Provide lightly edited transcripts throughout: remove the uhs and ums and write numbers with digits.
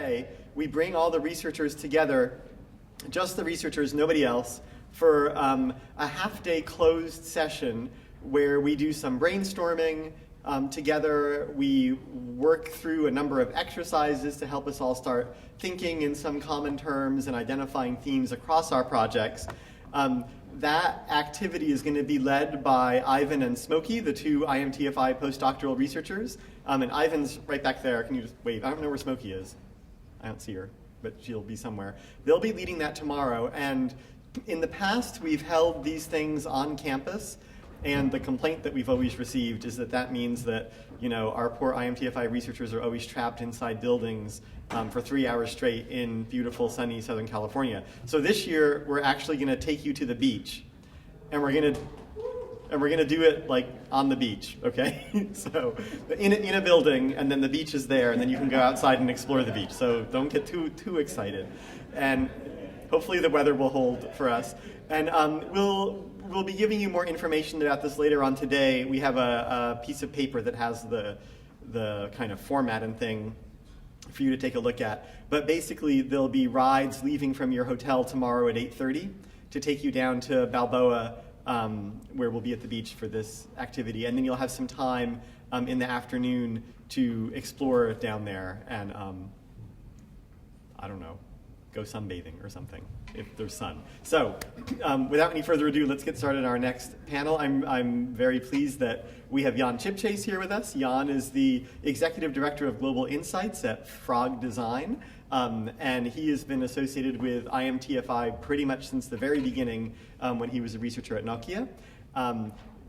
Thursday, we bring all the researchers together, just the researchers, nobody else, for a half-day closed session where we do some brainstorming together. We work through a number of exercises to help us all start thinking in some common terms and identifying themes across our projects. That activity is going to be led by Ivan and Smokey, the two IMTFI postdoctoral researchers. And Ivan's right back there. Can you just wave? I don't know where Smokey is. I don't see her, but she'll be somewhere. They'll be leading that tomorrow. And in the past, we've held these things on campus. And the complaint that we've always received is that that means that, you know, our poor IMTFI researchers are always trapped inside buildings for 3 hours straight in beautiful, sunny Southern California. So this year, we're actually going to take you to the beach, and we're going to do it like on the beach, okay? So in a building, and then the beach is there, and then you can go outside and explore the beach. So don't get too excited, and hopefully the weather will hold for us. And we'll be giving you more information about this later on today. We have a piece of paper that has the kind of format and thing for you to take a look at. But basically, there'll be rides leaving from your hotel tomorrow at 8:30 to take you down to Balboa, where we'll be at the beach for this activity. And then you'll have some time in the afternoon to explore down there and, I don't know, go sunbathing or something if there's sun. So without any further ado, let's get started on our next panel. I'm very pleased that we have Jan Chipchase here with us. Jan is the Executive Director of Global Insights at Frog Design, and he has been associated with IMTFI pretty much since the very beginning when he was a researcher at Nokia.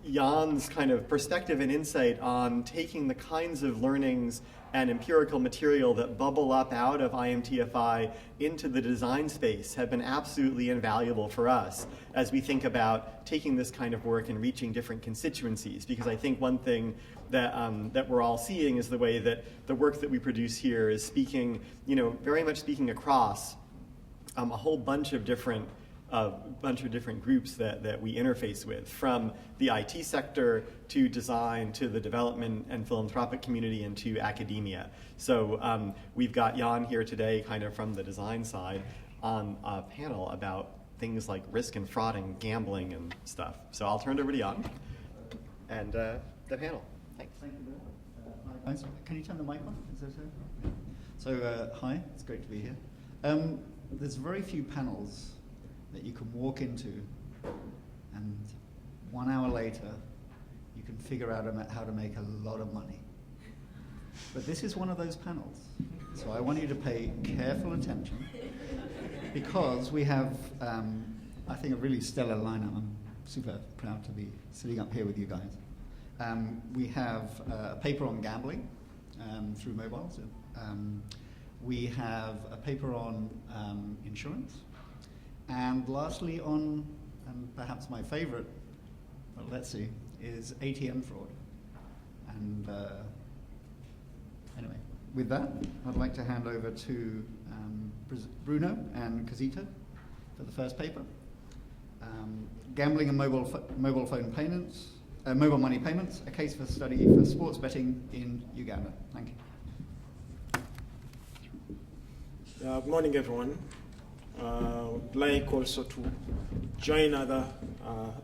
Jan's kind of perspective and insight on taking the kinds of learnings and empirical material that bubble up out of IMTFI into the design space have been absolutely invaluable for us as we think about taking this kind of work and reaching different constituencies. Because I think one thing that we're all seeing is the way that the work that we produce here is speaking, you know, very much speaking across a whole bunch of different groups that we interface with, from the IT sector to design to the development and philanthropic community and to academia. So we've got Jan here today kind of from the design side on a panel about things like risk and fraud and gambling and stuff. So I'll turn it over to Jan and the panel. Thanks. Thank you, Bill. Can you turn the mic on? Is that okay? So hi, it's great to be here. There's very few panels that you can walk into and 1 hour later you can figure out how to make a lot of money. But this is one of those panels. So I want you to pay careful attention because we have, I think, a really stellar lineup. I'm super proud to be sitting up here with you guys. We have a paper on gambling through mobiles. We have a paper on insurance. And lastly on, and perhaps my favorite, well, let's see, is ATM fraud. And anyway, with that, I'd like to hand over to Bruno and Casita for the first paper. Gambling and mobile phone payments, mobile money payments, a case for study for sports betting in Uganda. Thank you. Good morning, everyone. Would like also to join other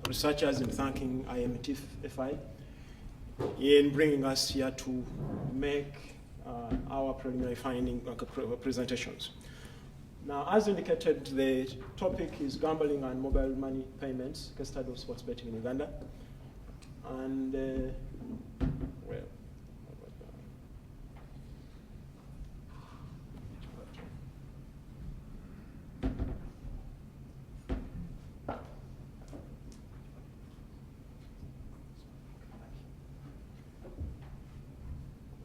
researchers in thanking IMTFI in bringing us here to make our preliminary finding presentations. Now, as indicated, the topic is gambling and mobile money payments, case study of sports betting in Uganda. And well,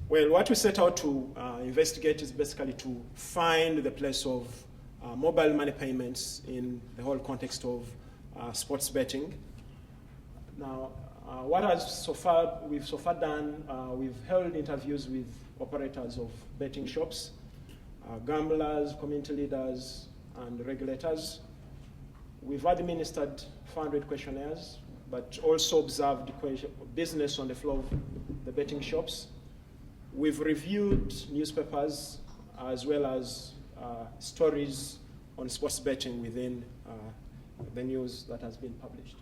well, what we set out to investigate is basically to find the place of mobile money payments in the whole context of sports betting. Now, what we've so far done, we've held interviews with operators of betting shops, gamblers, community leaders, and regulators. We've administered fan rate questionnaires, but also observed business on the floor of the betting shops. We've reviewed newspapers as well as stories on sports betting within the news that has been published.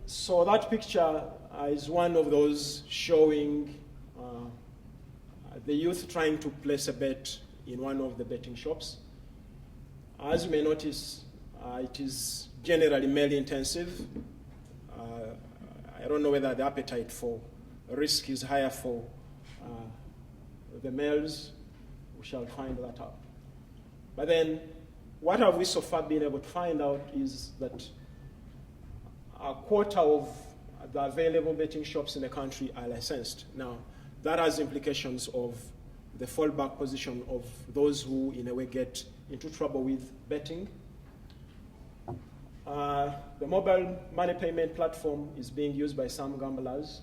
So that picture is one of those showing the youth trying to place a bet in one of the betting shops. As you may notice, it is generally male intensive. I don't know whether the appetite for risk is higher for the males. We shall find that out. But then, what have we so far been able to find out is that a quarter of the available betting shops in the country are licensed. Now, that has implications of the fallback position of those who, in a way, get into trouble with betting. The mobile money payment platform is being used by some gamblers,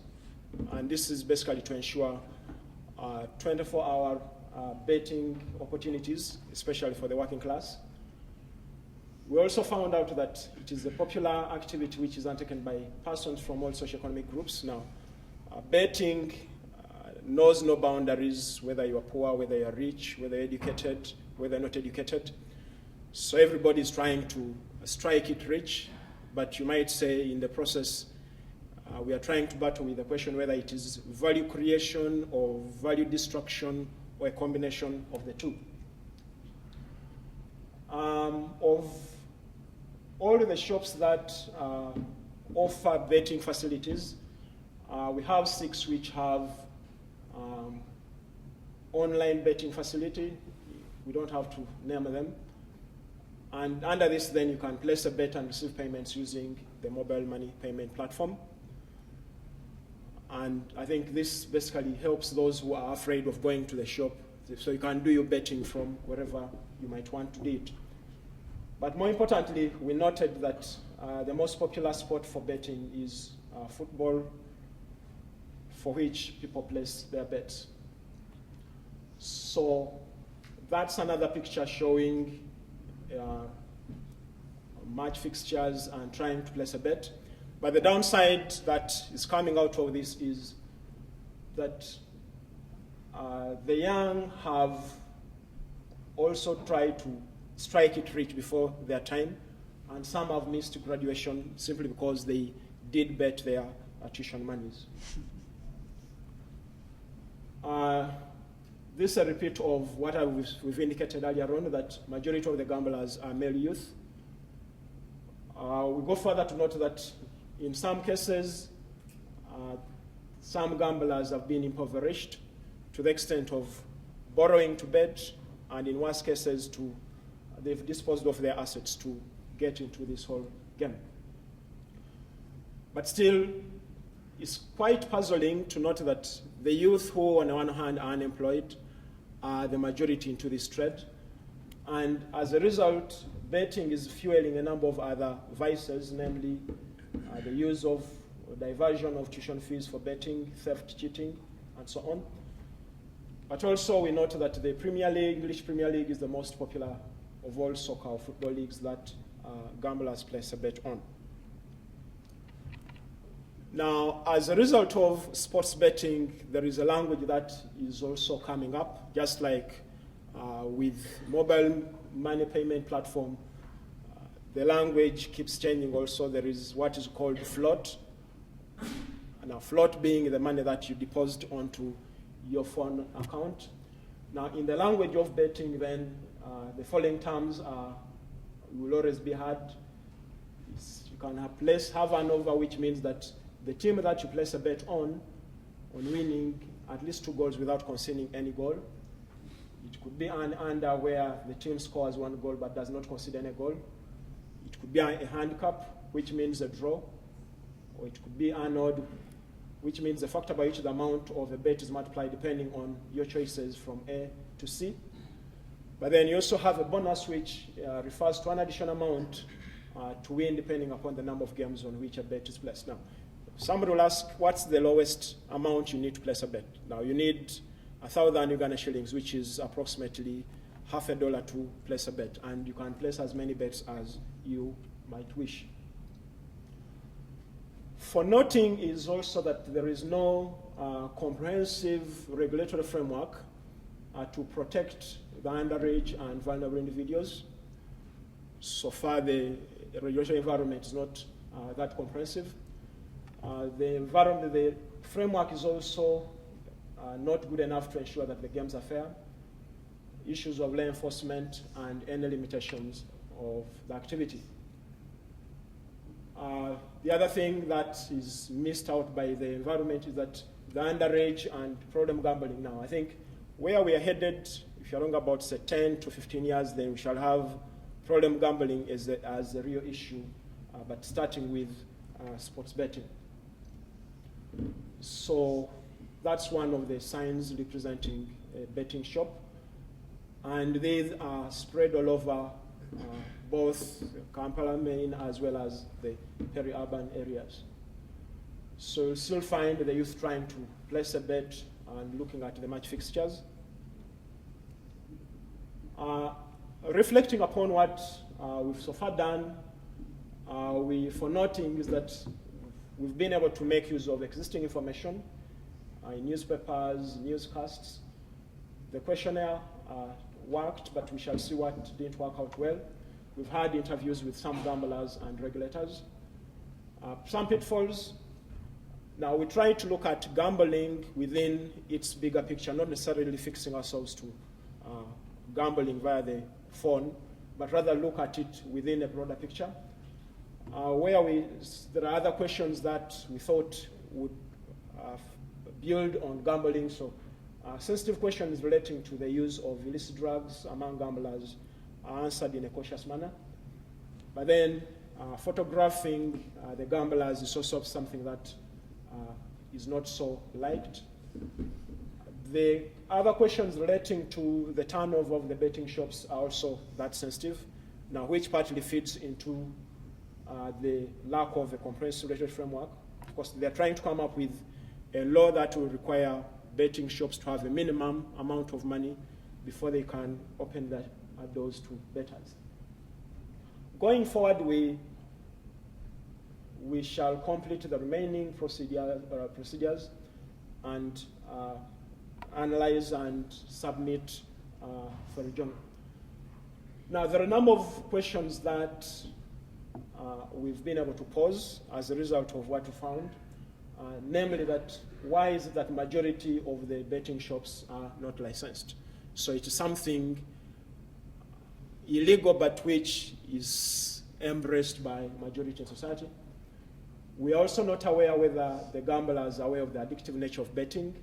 and this is basically to ensure 24-hour betting opportunities, especially for the working class. We also found out that it is a popular activity which is undertaken by persons from all socioeconomic groups. Now, betting knows no boundaries, whether you are poor, whether you are rich, whether educated, whether not educated. So everybody is trying to strike it rich, but you might say in the process, we are trying to battle with the question whether it is value creation or value destruction or a combination of the two. Of all the shops that offer betting facilities, we have 6 which have online betting facility. We don't have to name them. And under this, then you can place a bet and receive payments using the mobile money payment platform. And I think this basically helps those who are afraid of going to the shop, so you can do your betting from wherever you might want to do it. But more importantly, we noted that the most popular sport for betting is football, for which people place their bets. So that's another picture showing match fixtures and trying to place a bet. But the downside that is coming out of this is that the young have also tried to strike it rich before their time, and some have missed graduation simply because they did bet their tuition monies. This is a repeat of what we've indicated earlier on, that majority of the gamblers are male youth. We go further to note that in some cases, some gamblers have been impoverished to the extent of borrowing to bet, and in worse cases, they've disposed of their assets to get into this whole game. But still, it's quite puzzling to note that the youth who, on the one hand, are unemployed are the majority into this trade. And as a result, betting is fueling a number of other vices, namely the use of diversion of tuition fees for betting, theft, cheating, and so on. But also we note that the Premier League, English Premier League, is the most popular of all soccer or football leagues that gamblers place a bet on. Now, as a result of sports betting, there is a language that is also coming up, just like with mobile money payment platform. The language keeps changing also. There is what is called float. Now, float being the money that you deposit onto your phone account. Now, in the language of betting, then, the following terms will always be heard. You can have an over, which means that the team that you place a bet on winning at least 2 goals without conceding any goal. It could be an under where the team scores 1 goal but does not concede any goal. It could be a handicap, which means a draw. Or it could be an odd, which means the factor by which the amount of the bet is multiplied depending on your choices from A to C. But then you also have a bonus which refers to an additional amount to win depending upon the number of games on which a bet is placed. Now, somebody will ask, what's the lowest amount you need to place a bet? Now, you need 1,000 Uganda shillings, which is approximately $50 to place a bet, and you can place as many bets as you might wish. For noting is also that there is no comprehensive regulatory framework to protect the underage and vulnerable individuals. So far, the regulatory environment is not that comprehensive. The framework is also not good enough to ensure that the games are fair. Issues of law enforcement and any limitations of the activity. The other thing that is missed out by the environment is that the underage and problem gambling now. I think where we are headed, if you're talking about say 10 to 15 years, then we shall have problem gambling as a real issue, but starting with sports betting. So that's one of the signs representing a betting shop. And these are spread all over both Kampala main as well as the peri-urban areas. So you'll still find the youth trying to place a bet and looking at the match fixtures. Reflecting upon what we've so far done, for noting is that we've been able to make use of existing information in newspapers, newscasts. The questionnaire worked, but we shall see what didn't work out well. We've had interviews with some gamblers and regulators. Some pitfalls. Now, we try to look at gambling within its bigger picture, not necessarily fixing ourselves to gambling via the phone, but rather look at it within a broader picture. There are other questions that we thought would build on gambling. So sensitive questions relating to the use of illicit drugs among gamblers are answered in a cautious manner. But then photographing the gamblers is also something that is not so liked. The other questions relating to the turnover of the betting shops are also that sensitive, now which partly fits into the lack of a comprehensive regulatory framework. Of course, they're trying to come up with a law that will require betting shops to have a minimum amount of money before they can open their doors to bettors. Going forward, we shall complete the remaining procedures and analyze and submit for review. Now, there are a number of questions that we've been able to pose as a result of what we found, namely that why is it that majority of the betting shops are not licensed? So it is something illegal but which is embraced by majority in society. We are also not aware whether the gamblers are aware of the addictive nature of betting.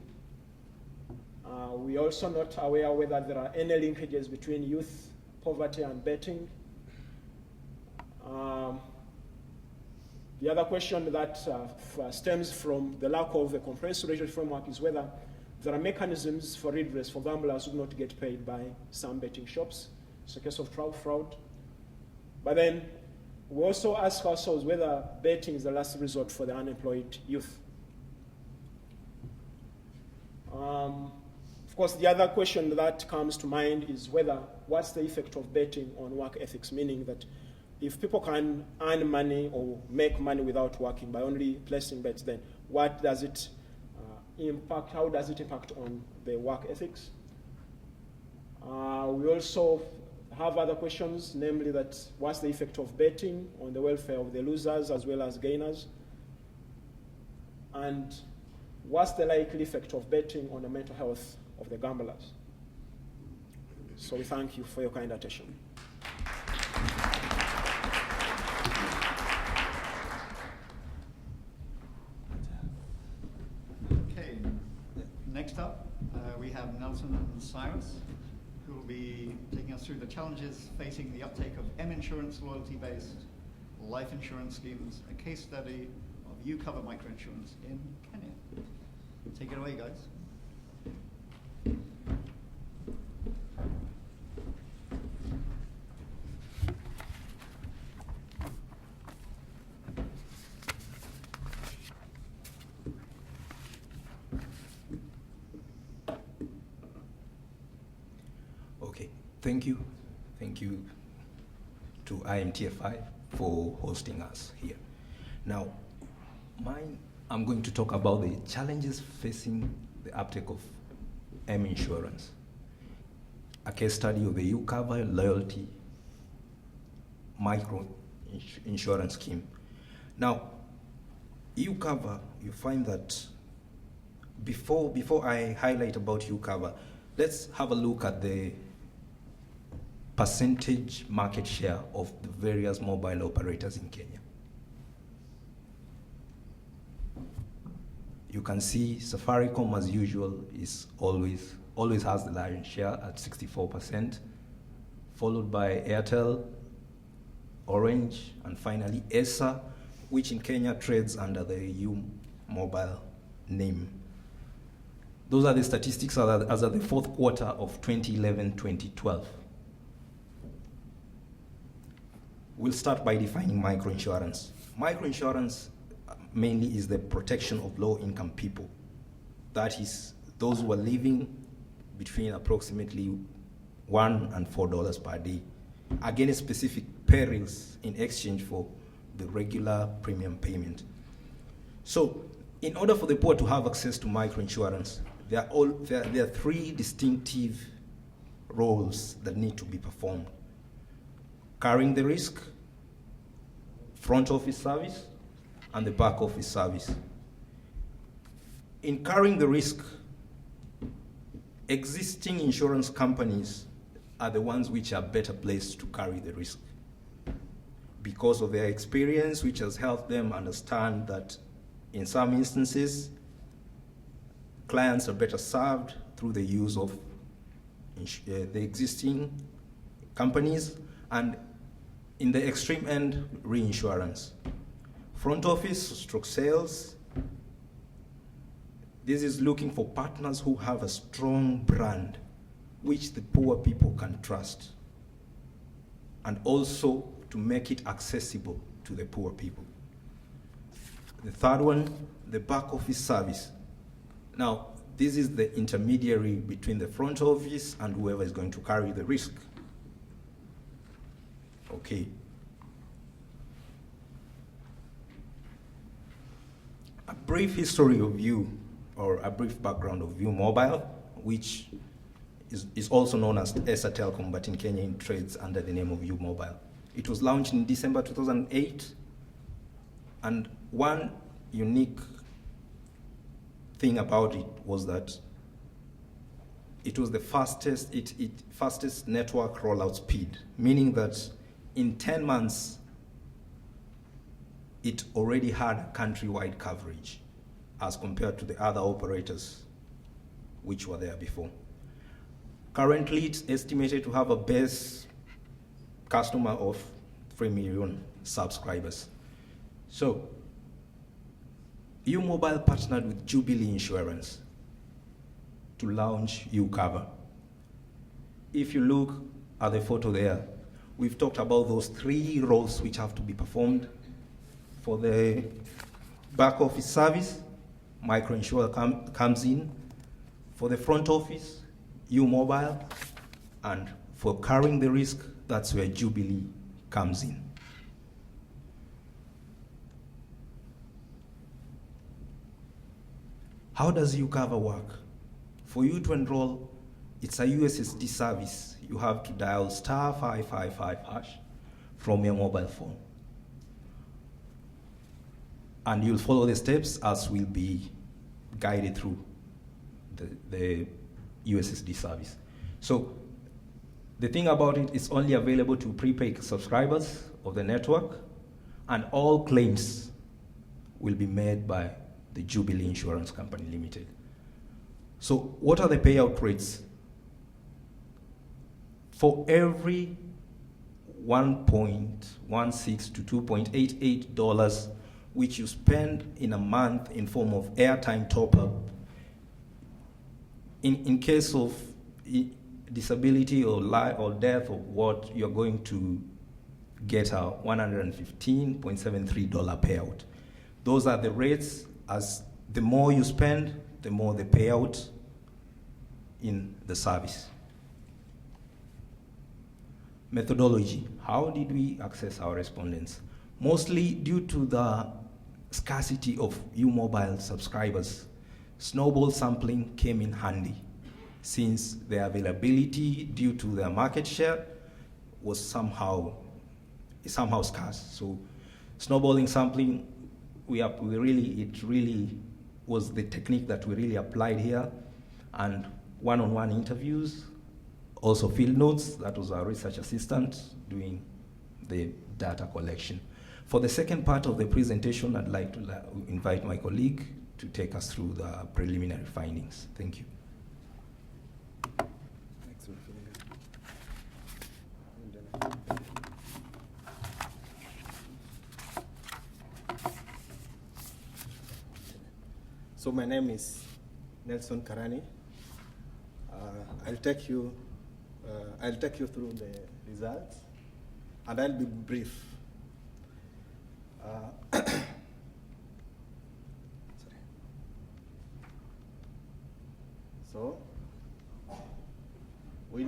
We are also not aware whether there are any linkages between youth poverty and betting. The other question that stems from the lack of a comprehensive regulatory framework is whether there are mechanisms for redress for gamblers who do not get paid by some betting shops. It's a case of fraud. But then we also ask ourselves whether betting is the last resort for the unemployed youth. Of course, the other question that comes to mind is what's the effect of betting on work ethics, meaning that if people can earn money or make money without working by only placing bets, then what does it impact? How does it impact on the work ethics? We also have other questions, namely that what's the effect of betting on the welfare of the losers as well as gainers? And what's the likely effect of betting on the mental health of the gamblers? So we thank you for your kind attention. Okay, next up we have Nelson and Cyrus, who will be taking us through the challenges facing the uptake of M-insurance loyalty-based life insurance schemes, a case study of U-Cover microinsurance in Kenya. Take it away, guys. Okay, thank you. Thank you to IMTFI for hosting us here. Now, I'm going to talk about the challenges facing the uptake of M insurance. a case study of the UCover loyalty micro insurance scheme. Now, UCover, you find that before I highlight about UCover, let's have a look at the percentage market share of the various mobile operators in Kenya. You can see Safaricom, as usual, is always has the lion's share at 64%, followed by Airtel, Orange, and finally ESA, which in Kenya trades under the U Mobile name. Those are the statistics as of the fourth quarter of 2011-2012. We'll start by defining microinsurance. Microinsurance mainly is the protection of low-income people. That is, those who are living between approximately $1 and $4 per day, against specific perils in exchange for the regular premium payment. So, in order for the poor to have access to microinsurance, there are three distinctive roles that need to be performed: carrying the risk, front office service, and the back office service. In carrying the risk, existing insurance companies are the ones which are better placed to carry the risk because of their experience, which has helped them understand that in some instances, clients are better served through the use of the existing companies, and in the extreme end, reinsurance. Front office stroke sales, this is looking for partners who have a strong brand which the poor people can trust, and also to make it accessible to the poor people. The third one, the back office service. Now, this is the intermediary between the front office and whoever is going to carry the risk. Okay. A brief history of U, or a brief background of U Mobile, which is also known as ESA Telecom, but in Kenya it trades under the name of U Mobile. It was launched in December 2008, and one unique thing about it was that it was the fastest network rollout speed, meaning that in 10 months, it already had countrywide coverage as compared to the other operators which were there before. Currently, it's estimated to have a base customer of 3 million subscribers. So, U Mobile partnered with Jubilee Insurance to launch UCover. If you look at the photo there, we've talked about those three roles which have to be performed. For the back office service, microinsurer comes in. For the front office, U Mobile. And for carrying the risk, that's where Jubilee comes in. How does UCover work? For you to enroll, it's a USSD service. You have to dial *555# from your mobile phone. And you'll follow the steps as will be guided through the USSD service. So the thing about it is only available to prepaid subscribers of the network, and all claims will be made by the Jubilee Insurance Company Limited. So what are the payout rates? For every $1.16 to $2.88 which you spend in a month in form of airtime top-up, in case of disability or life or death or what, you're going to get a $115.73 payout. Those are the rates. As the more you spend, the more the payout in the service. Methodology. How did we access our respondents? Mostly due to the scarcity of U Mobile subscribers, Snowball sampling came in handy. since their availability due to their market share was somehow scarce. So snowballing sampling, it really was the technique that we really applied here, and one-on-one interviews, also field notes. That was our research assistant doing the data collection. For the second part of the presentation, I'd like to invite my colleague to take us through the preliminary findings. Thank you. So my name is Nelson Karani. I'll take you through the results, and I'll be brief. Sorry. So we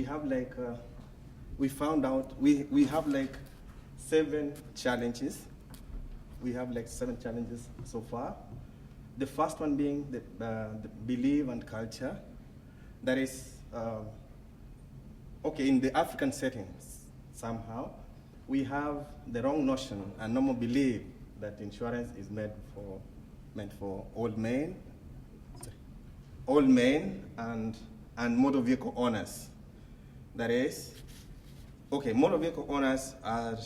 have we found out we have 7 challenges. We have 7 challenges so far. The first one being the belief and culture. That is, okay, in the African settings, somehow, we have the wrong notion and normal belief that insurance is meant for old men and motor vehicle owners. That is, okay, motor vehicle owners are,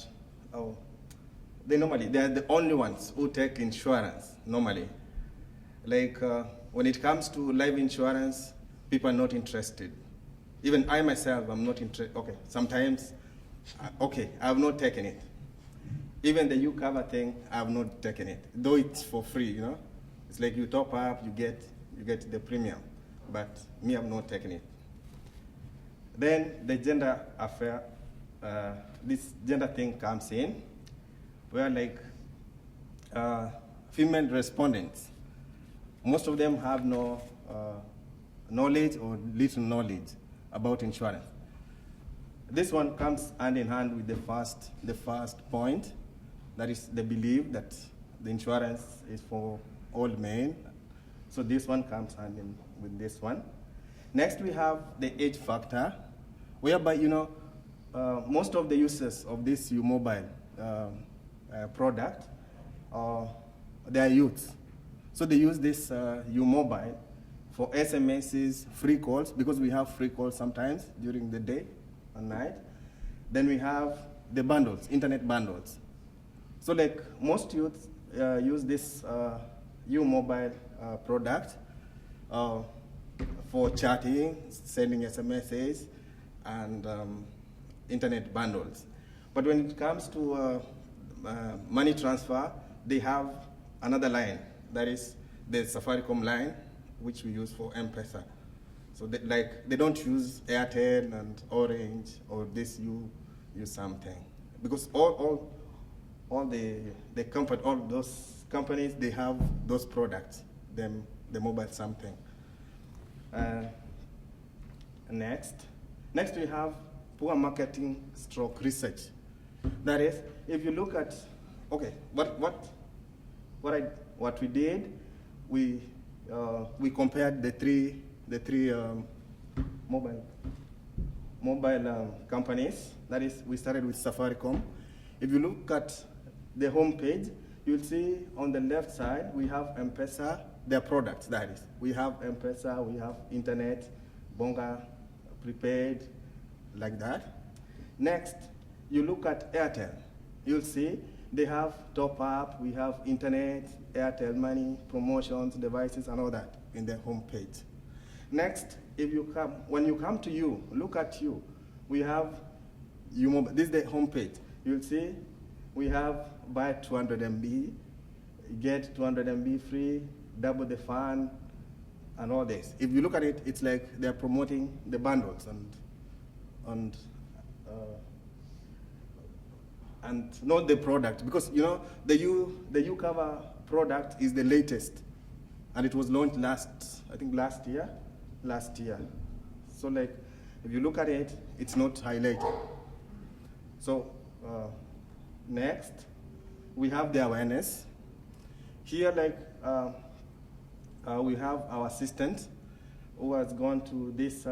they're the only ones who take insurance normally. When it comes to life insurance, people are not interested. Even I myself, I'm not interested. Okay, sometimes, I have not taken it. Even the U-cover thing, I have not taken it. Though it's for free, you know? It's like you top up, you get the premium. But me, I've not taken it. Then the gender affair, this gender thing comes in, where female respondents, most of them have no knowledge or little knowledge about insurance. This one comes hand in hand with the first point, that is the belief that the insurance is for old men. So this one comes hand in with this one. Next, we have the age factor, whereby most of the users of this U-Mobile product, they are youths. So they use this U-Mobile for SMSs, free calls, because we have free calls sometimes during the day and night. Then we have the bundles, internet bundles. So most youths use this U-Mobile product for chatting, sending SMSs, and internet bundles. But when it comes to money transfer, they have another line. That is the Safaricom line, which we use for M-Pesa. So they don't use Airtel and Orange or this use something, because all those companies, they have those products, the mobile something. Next we have poor marketing / research. That is, if you look at what we did, we compared the three mobile companies. That is, we started with Safaricom. If you look at the home page, you'll see on the left side we have M-Pesa, their products. That is, we have M-Pesa, we have internet, Bonga, prepaid, like that. Next, you look at Airtel. You'll see they have top up, we have internet, Airtel money, promotions, devices, and all that in their home page. Next, when you come to you, look at you. We have this is the home page. You'll see we have buy 200 MB, get 200 MB free, double the fun, and all this. If you look at it, it's like they're promoting the bundles and not the product, because the U-Cover product is the latest, and it was launched last year. So if you look at it, it's not highlighted. So next, we have the awareness. Here we have our assistant who has gone to this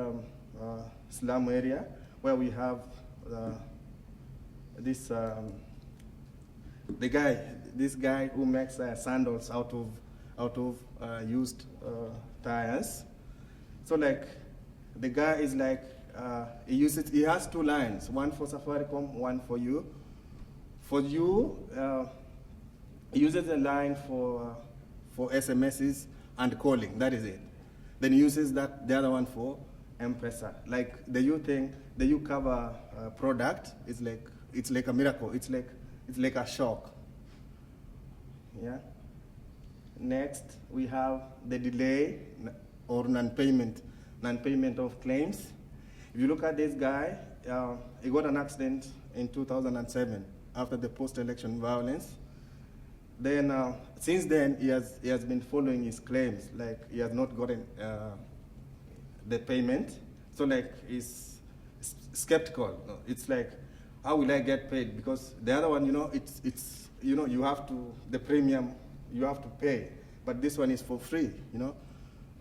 slum area where we have this guy who makes sandals out of used tires. So like the guy is like he has two lines, one for Safaricom, one for you. For you, he uses a line for SMSs and calling. That is it. Then he uses the other one for M-Pesa. Like the you thing, the you cover product is like a miracle. It's like a shock. Yeah. Next, we have the delay or non-payment of claims. If you look at this guy, he got an accident in 2007 after the post-election violence. Then, since then, he has been following his claims. Like he has not gotten the payment. So like he's skeptical. It's like, how will I get paid? Because the other one, it's you have to, the premium, you have to pay. But this one is for free,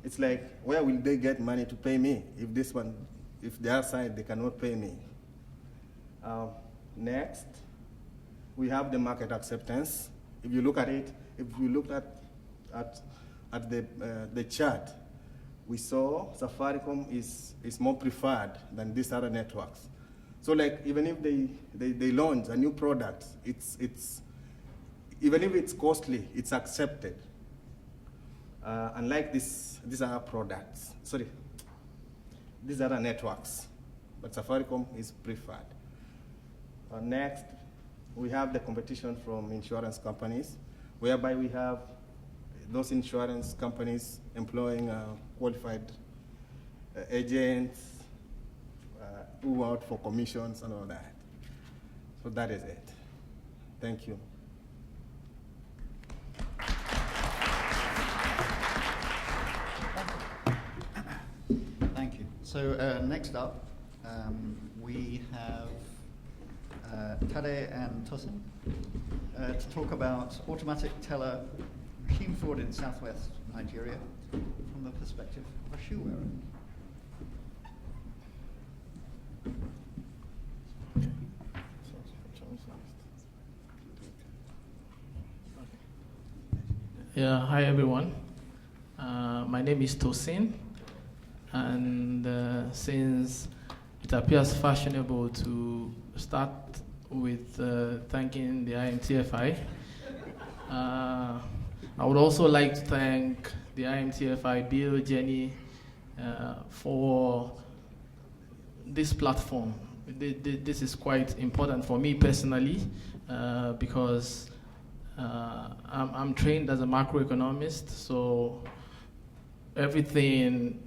It's like, where will they get money to pay me if the other side, they cannot pay me? Next, we have the market acceptance. If you look at it, if you look at the chart, we saw Safaricom is more preferred than these other networks. So like, even if they launch a new product, it's even if it's costly, it's accepted. Unlike these other products, these other networks, but Safaricom is preferred. Next, we have the competition from insurance companies, whereby we have those insurance companies employing qualified agents who out for commissions and all that. So that is it. Thank you. Thank you. So next up, we have Tade and Tosin to talk about automatic teller machine fraud in southwest Nigeria from the perspective of a shoe wearer. Yeah, hi everyone. My name is Tosin, and since it appears fashionable to start with thanking the IMTFI, I would also like to thank the IMTFI, Bill, Jenny, for this platform. This is quite important for me personally because I'm trained as a macroeconomist, so everything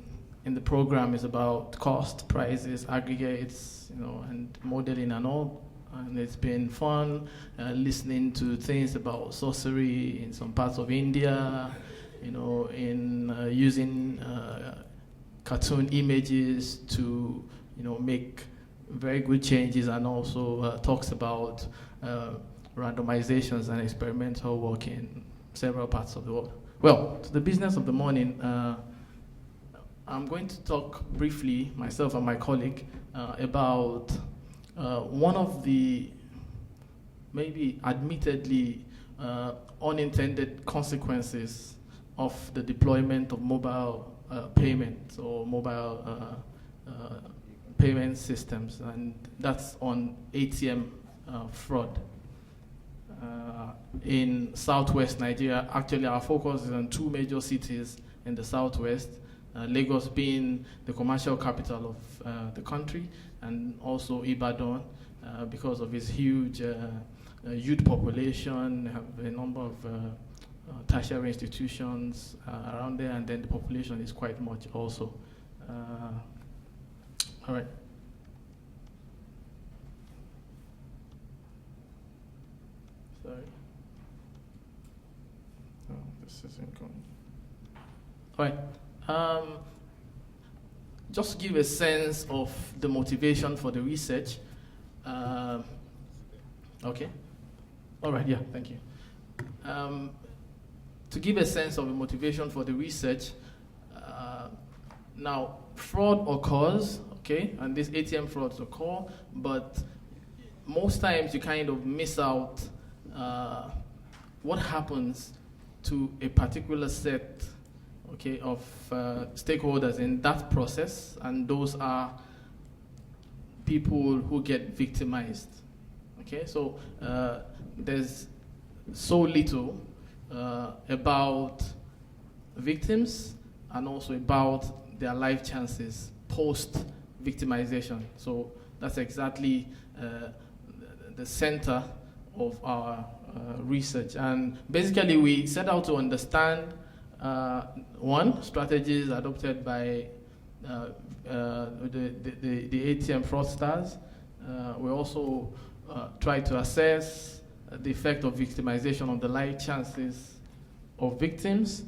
in the program is about cost, prices, aggregates, and modeling and all. And it's been fun listening to things about sorcery in some parts of India, in using cartoon images to, make very good changes, and also talks about randomizations and experimental work in several parts of the world. Well, to the business of the morning, I'm going to talk briefly, myself and my colleague, about one of the maybe admittedly unintended consequences of the deployment of mobile payments or mobile payment systems, and that's on ATM fraud. In southwest Nigeria, actually our focus is on two major cities in the southwest, Lagos being the commercial capital of the country, and also Ibadan because of its huge youth population, have a number of tertiary institutions around there, and then the population is quite much also. All right. Sorry. Oh, this isn't going. All right. Just to give a sense of the motivation for the research. Okay. All right, yeah, thank you. To give a sense of the motivation for the research, Now, fraud occurs, okay, and these ATM frauds occur, but most times you kind of miss out what happens to a particular set, okay, of stakeholders in that process, and those are people who get victimized. Okay, so there's so little about victims and also about their life chances post-victimization. So that's exactly the center of our research. And basically we set out to understand one, strategies adopted by the ATM fraudsters. We also try to assess the effect of victimization on the life chances of victims,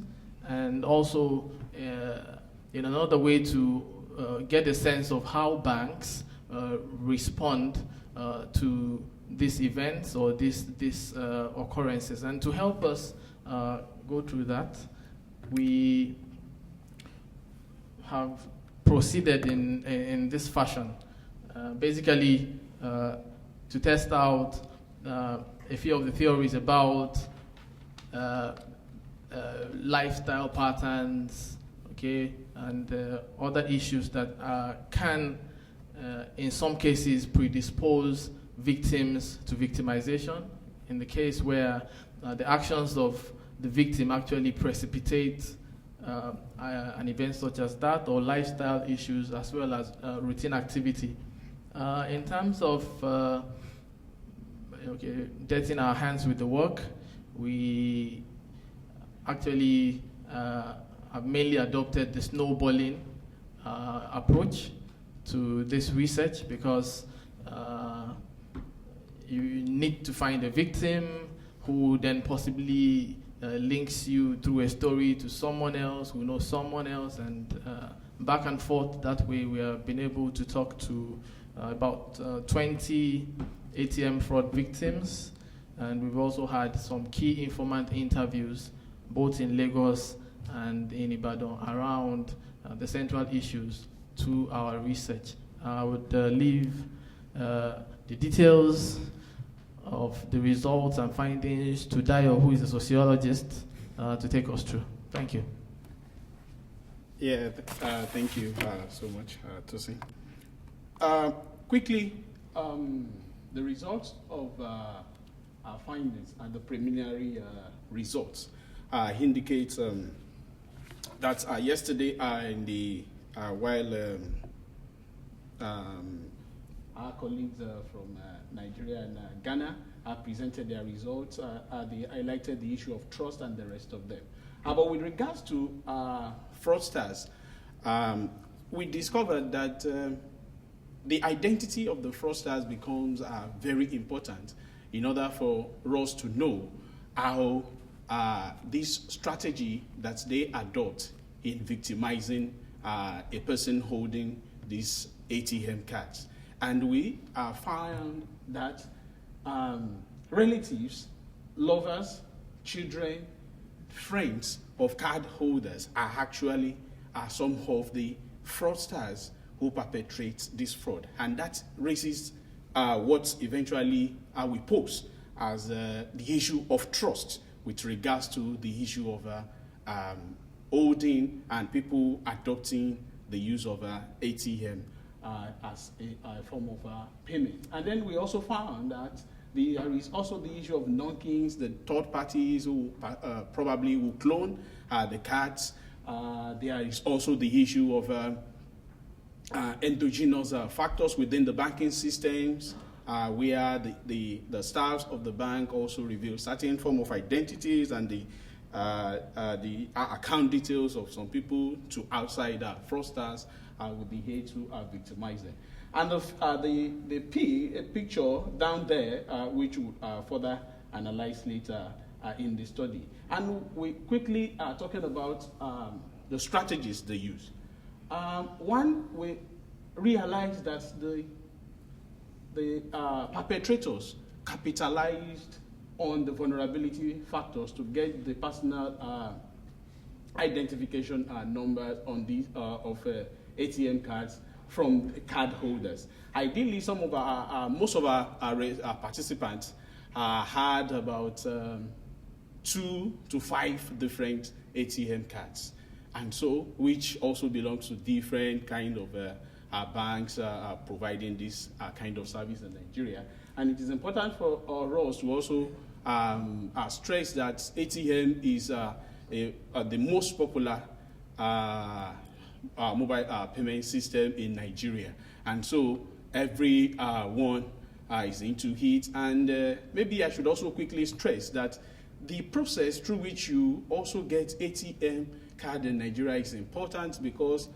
and also in another way to get a sense of how banks respond to these events or these occurrences. And to help us go through that, we have proceeded in this fashion, basically to test out a few of the theories about lifestyle patterns, okay, and other issues that can, in some cases, predispose victims to victimization. In the case where the actions of the victim actually precipitate an event such as that, or lifestyle issues as well as routine activity. In terms of getting our hands with the work, we actually have mainly adopted the snowballing approach to this research, because you need to find a victim who then possibly links you through a story to someone else who knows someone else, and back and forth. That way we have been able to talk to about 20 ATM fraud victims, and we've also had some key informant interviews both in Lagos and in Ibadan around the central issues to our research. I would leave the details of the results and findings to Dayo, who is a sociologist, to take us through. Thank you. Yeah, thank you so much, Tosin. Quickly, the results of our findings and the preliminary results indicates that yesterday while our colleagues from Nigeria and Ghana presented their results, they highlighted the issue of trust and the rest of them. But with regards to fraudsters, we discovered that the identity of the fraudsters becomes very important in order for us to know how this strategy that they adopt in victimizing a person holding these ATM cards. And we found that relatives, lovers, children, friends of card holders are actually some of the fraudsters who perpetrate this fraud. And that raises what eventually we pose as the issue of trust with regards to the issue of holding and people adopting the use of ATM as a form of payment. And then we also found that there is also the issue of knockings, the third parties who probably will clone the cards. There is also the issue of endogenous factors within the banking systems, where the staffs of the bank also reveal certain form of identities and the account details of some people to outside fraudsters with the hate to victimize them. And the picture down there, which we'll further analyze later in the study. And we quickly are talking about the strategies they use. One, we realized that the perpetrators capitalized on the vulnerability factors to get the personal identification numbers on these of ATM cards from card holders. Ideally, most of our participants had about 2 to 5 different ATM cards, and so which also belongs to different kind of banks providing this kind of service in Nigeria. And it is important for us to also stress that ATM is the most popular mobile payment system in Nigeria, and so every one is into it. And maybe I should also quickly stress that the process through which you also get ATM card in Nigeria is important, because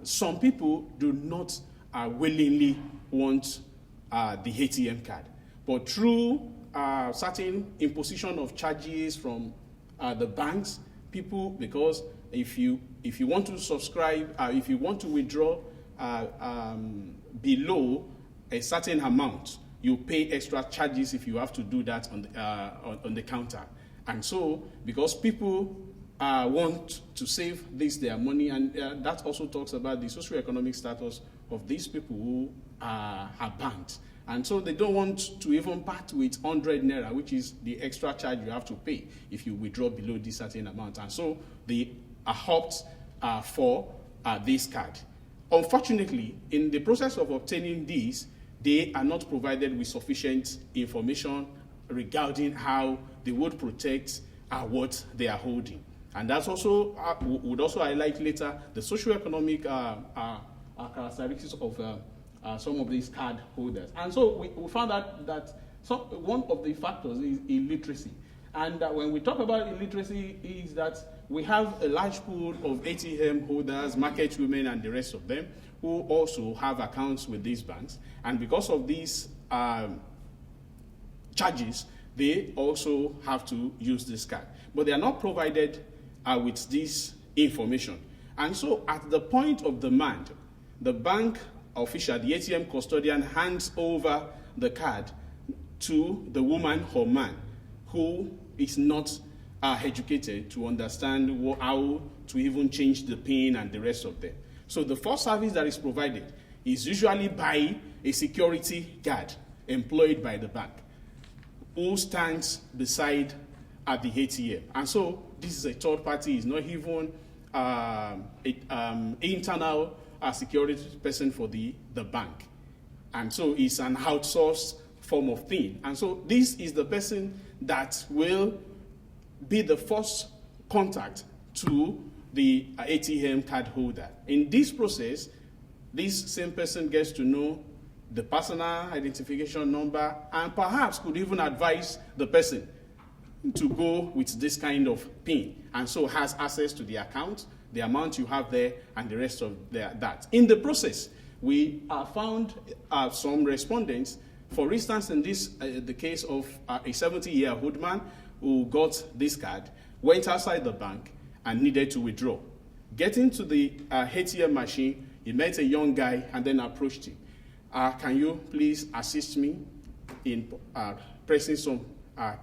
some people do not willingly want the ATM card, but through certain imposition of charges from the banks, people, because if you want to subscribe, if you want to withdraw below a certain amount, you pay extra charges if you have to do that on the counter. And so, because people want to save their money, and that also talks about the socioeconomic status of these people who are banked. And so they don't want to even part with 100 naira, which is the extra charge you have to pay if you withdraw below this certain amount. And so they opt for this card. Unfortunately, in the process of obtaining these, they are not provided with sufficient information regarding how they would protect what they are holding. And that's also would also highlight later the socioeconomic characteristics of some of these card holders. And so we found out that one of the factors is illiteracy. And when we talk about illiteracy, is that we have a large pool of ATM holders, market women, and the rest of them who also have accounts with these banks. And because of these charges, they also have to use this card. But they are not provided with this information. And so at the point of demand, the bank official, the ATM custodian, hands over the card to the woman or man who is not educated to understand how to even change the PIN and the rest of them. So the first service that is provided is usually by a security guard employed by the bank who stands beside at the ATM. And so this is a third party, is not even internal security person for the bank. And so it's an outsourced form of thing. And so this is the person that will be the first contact to the ATM card holder. In this process, this same person gets to know the personal identification number and perhaps could even advise the person to go with this kind of PIN, and so has access to the account, the amount you have there, and the rest of that. In the process, we found some respondents. For instance, in this, the case of a 70-year-old man who got this card, went outside the bank and needed to withdraw. Getting to the ATM machine, he met a young guy and then approached him. Can you please assist me in pressing some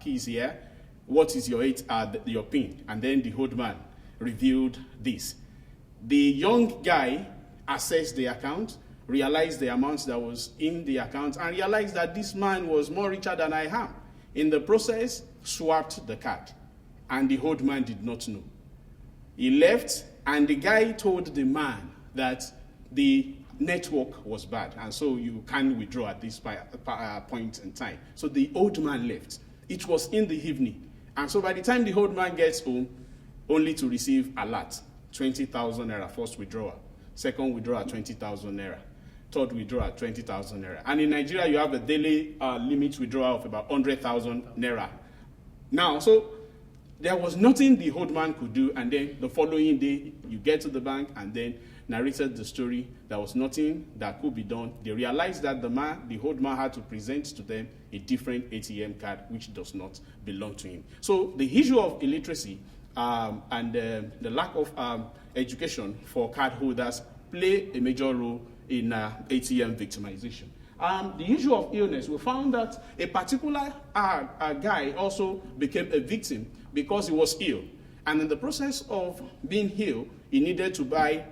keys here? What is your PIN? And then the old man revealed this. The young guy assessed the account, realized the amount that was in the account, and realized that this man was more richer than I am. In the process, swapped the card, and the old man did not know. He left, and the guy told the man that the network was bad, and so you can't withdraw at this point in time. So the old man left. It was in the evening, and so by the time the old man gets home, only to receive alert, 20,000 naira, first withdrawal, second withdrawal, 20,000 naira, third withdrawal, 20,000 naira. And in Nigeria, you have a daily limit withdrawal of about 100,000 naira. Now, so there was nothing the old man could do, and then the following day, you get to the bank and then narrated the story. There was nothing that could be done. They realized that the old man had to present to them a different ATM card, which does not belong to him. So the issue of illiteracy and the lack of education for card holders play a major role in ATM victimization. The issue of illness, we found that a particular guy also became a victim because he was ill. And in the process of being healed, he needed to buy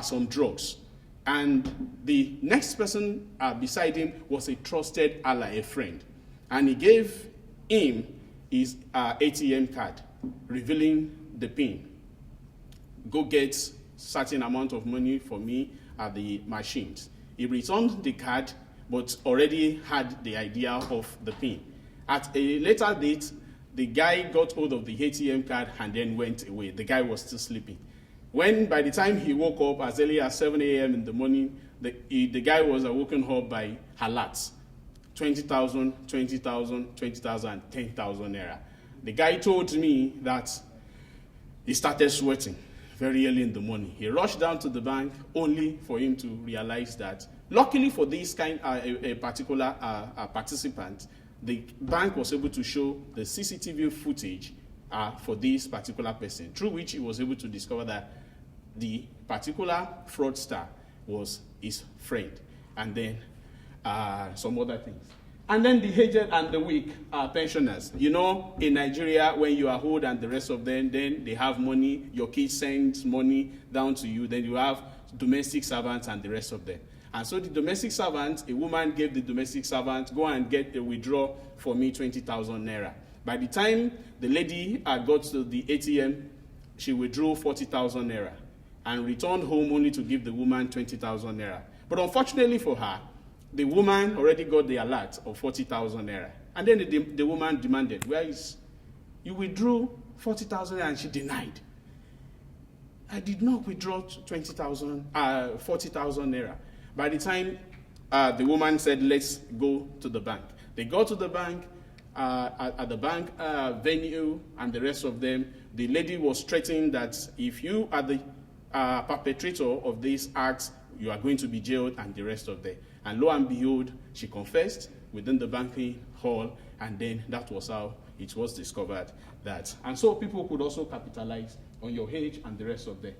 some drugs. And the next person beside him was a trusted ally, a friend. And he gave him his ATM card, revealing the PIN. Go get certain amount of money for me at the machines. He returned the card, but already had the idea of the PIN. At a later date, the guy got hold of the ATM card and then went away. The guy was still sleeping. When, by the time he woke up, as early as 7 a.m. in the morning, the guy was woken up by alerts. 20,000, 20,000, 20,000, and 10,000 naira. The guy told me that he started sweating very early in the morning. He rushed down to the bank only for him to realize that, luckily for this kind, a particular participant, the bank was able to show the CCTV footage for this particular person, through which he was able to discover that the particular fraudster was his friend, and then some other things. And then the aged and the weak pensioners. You know, in Nigeria, when you are old and the rest of them, then they have money, your kids send money down to you, then you have domestic servants and the rest of them. And so the domestic servant, a woman gave the domestic servant, go and get a withdraw for me 20,000 naira. By the time the lady got to the ATM, she withdrew 40,000 naira and returned home only to give the woman 20,000 naira. But unfortunately for her, the woman already got the alert of 40,000 naira. And then the woman demanded, you withdrew 40,000 naira, and she denied. I did not withdraw 40,000 naira. By the time the woman said, let's go to the bank. They go to the bank, at the bank venue and the rest of them. The lady was threatening that if you are the perpetrator of these acts, you are going to be jailed and the rest of them. And lo and behold, she confessed within the banking hall, and then that was how it was discovered that. And so people could also capitalize on your age and the rest of them.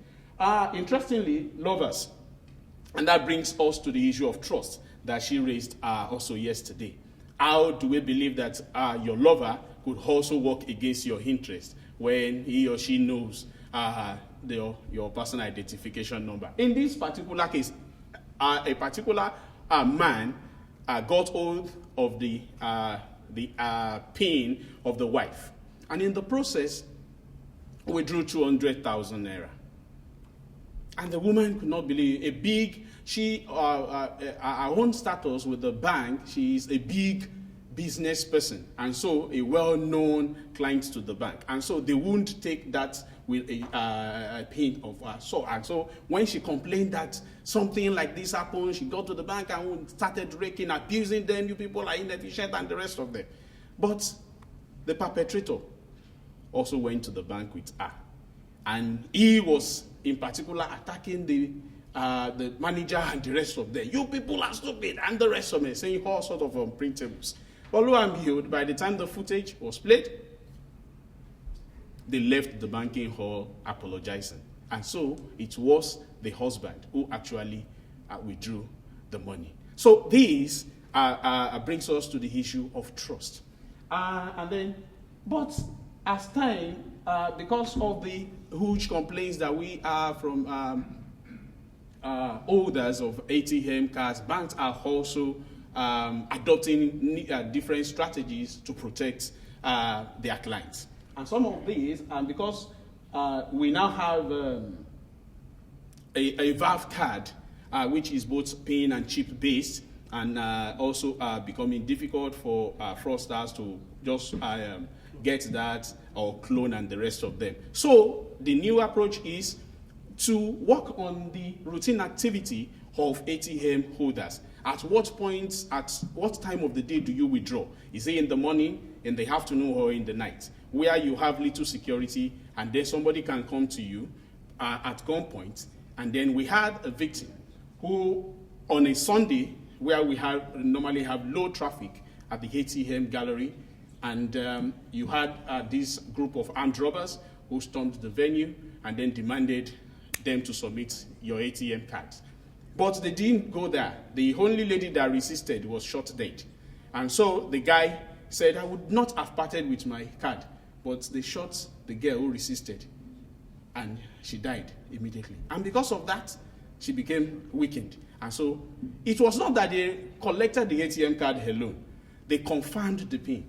Interestingly, lovers, and that brings us to the issue of trust that she raised also yesterday. How do we believe that your lover could also work against your interest when he or she knows your personal identification number? In this particular case, a particular man got hold of the PIN of the wife, and in the process withdrew 200,000 naira. And the woman could not believe her own status with the bank. She is a big business person, and so a well-known client to the bank. And so they wouldn't take that with a PIN of her. And so when she complained that something like this happened, she got to the bank and started raking, abusing them. You people are inefficient and the rest of them. But the perpetrator also went to the bank with her, and he was in particular attacking the manager and the rest of them. You people are stupid and the rest of them, saying all sorts of unprintables. But lo and behold, by the time the footage was played, they left the banking hall apologizing. And so it was the husband who actually withdrew the money. So this brings us to the issue of trust. But as time, because of the huge complaints that we have from holders of ATM cards, banks are also adopting different strategies to protect their clients. And some of these, because we now have a Valve card, which is both PIN and chip based, and also becoming difficult for fraudsters to just get that or clone and the rest of them. So the new approach is to work on the routine activity of ATM holders. At what point, at what time of the day do you withdraw? Is it in the morning, in the afternoon, or in the night, where you have little security, and then somebody can come to you at gunpoint? And then we had a victim who, on a Sunday, where we normally have low traffic at the ATM gallery, and you had this group of armed robbers who stormed the venue and then demanded them to submit your ATM cards. But they didn't go there. The only lady that resisted was shot dead. And so the guy said, I would not have parted with my card, but they shot the girl who resisted and she died immediately. And because of that, she became weakened. And so it was not that they collected the ATM card alone. They confirmed the PIN,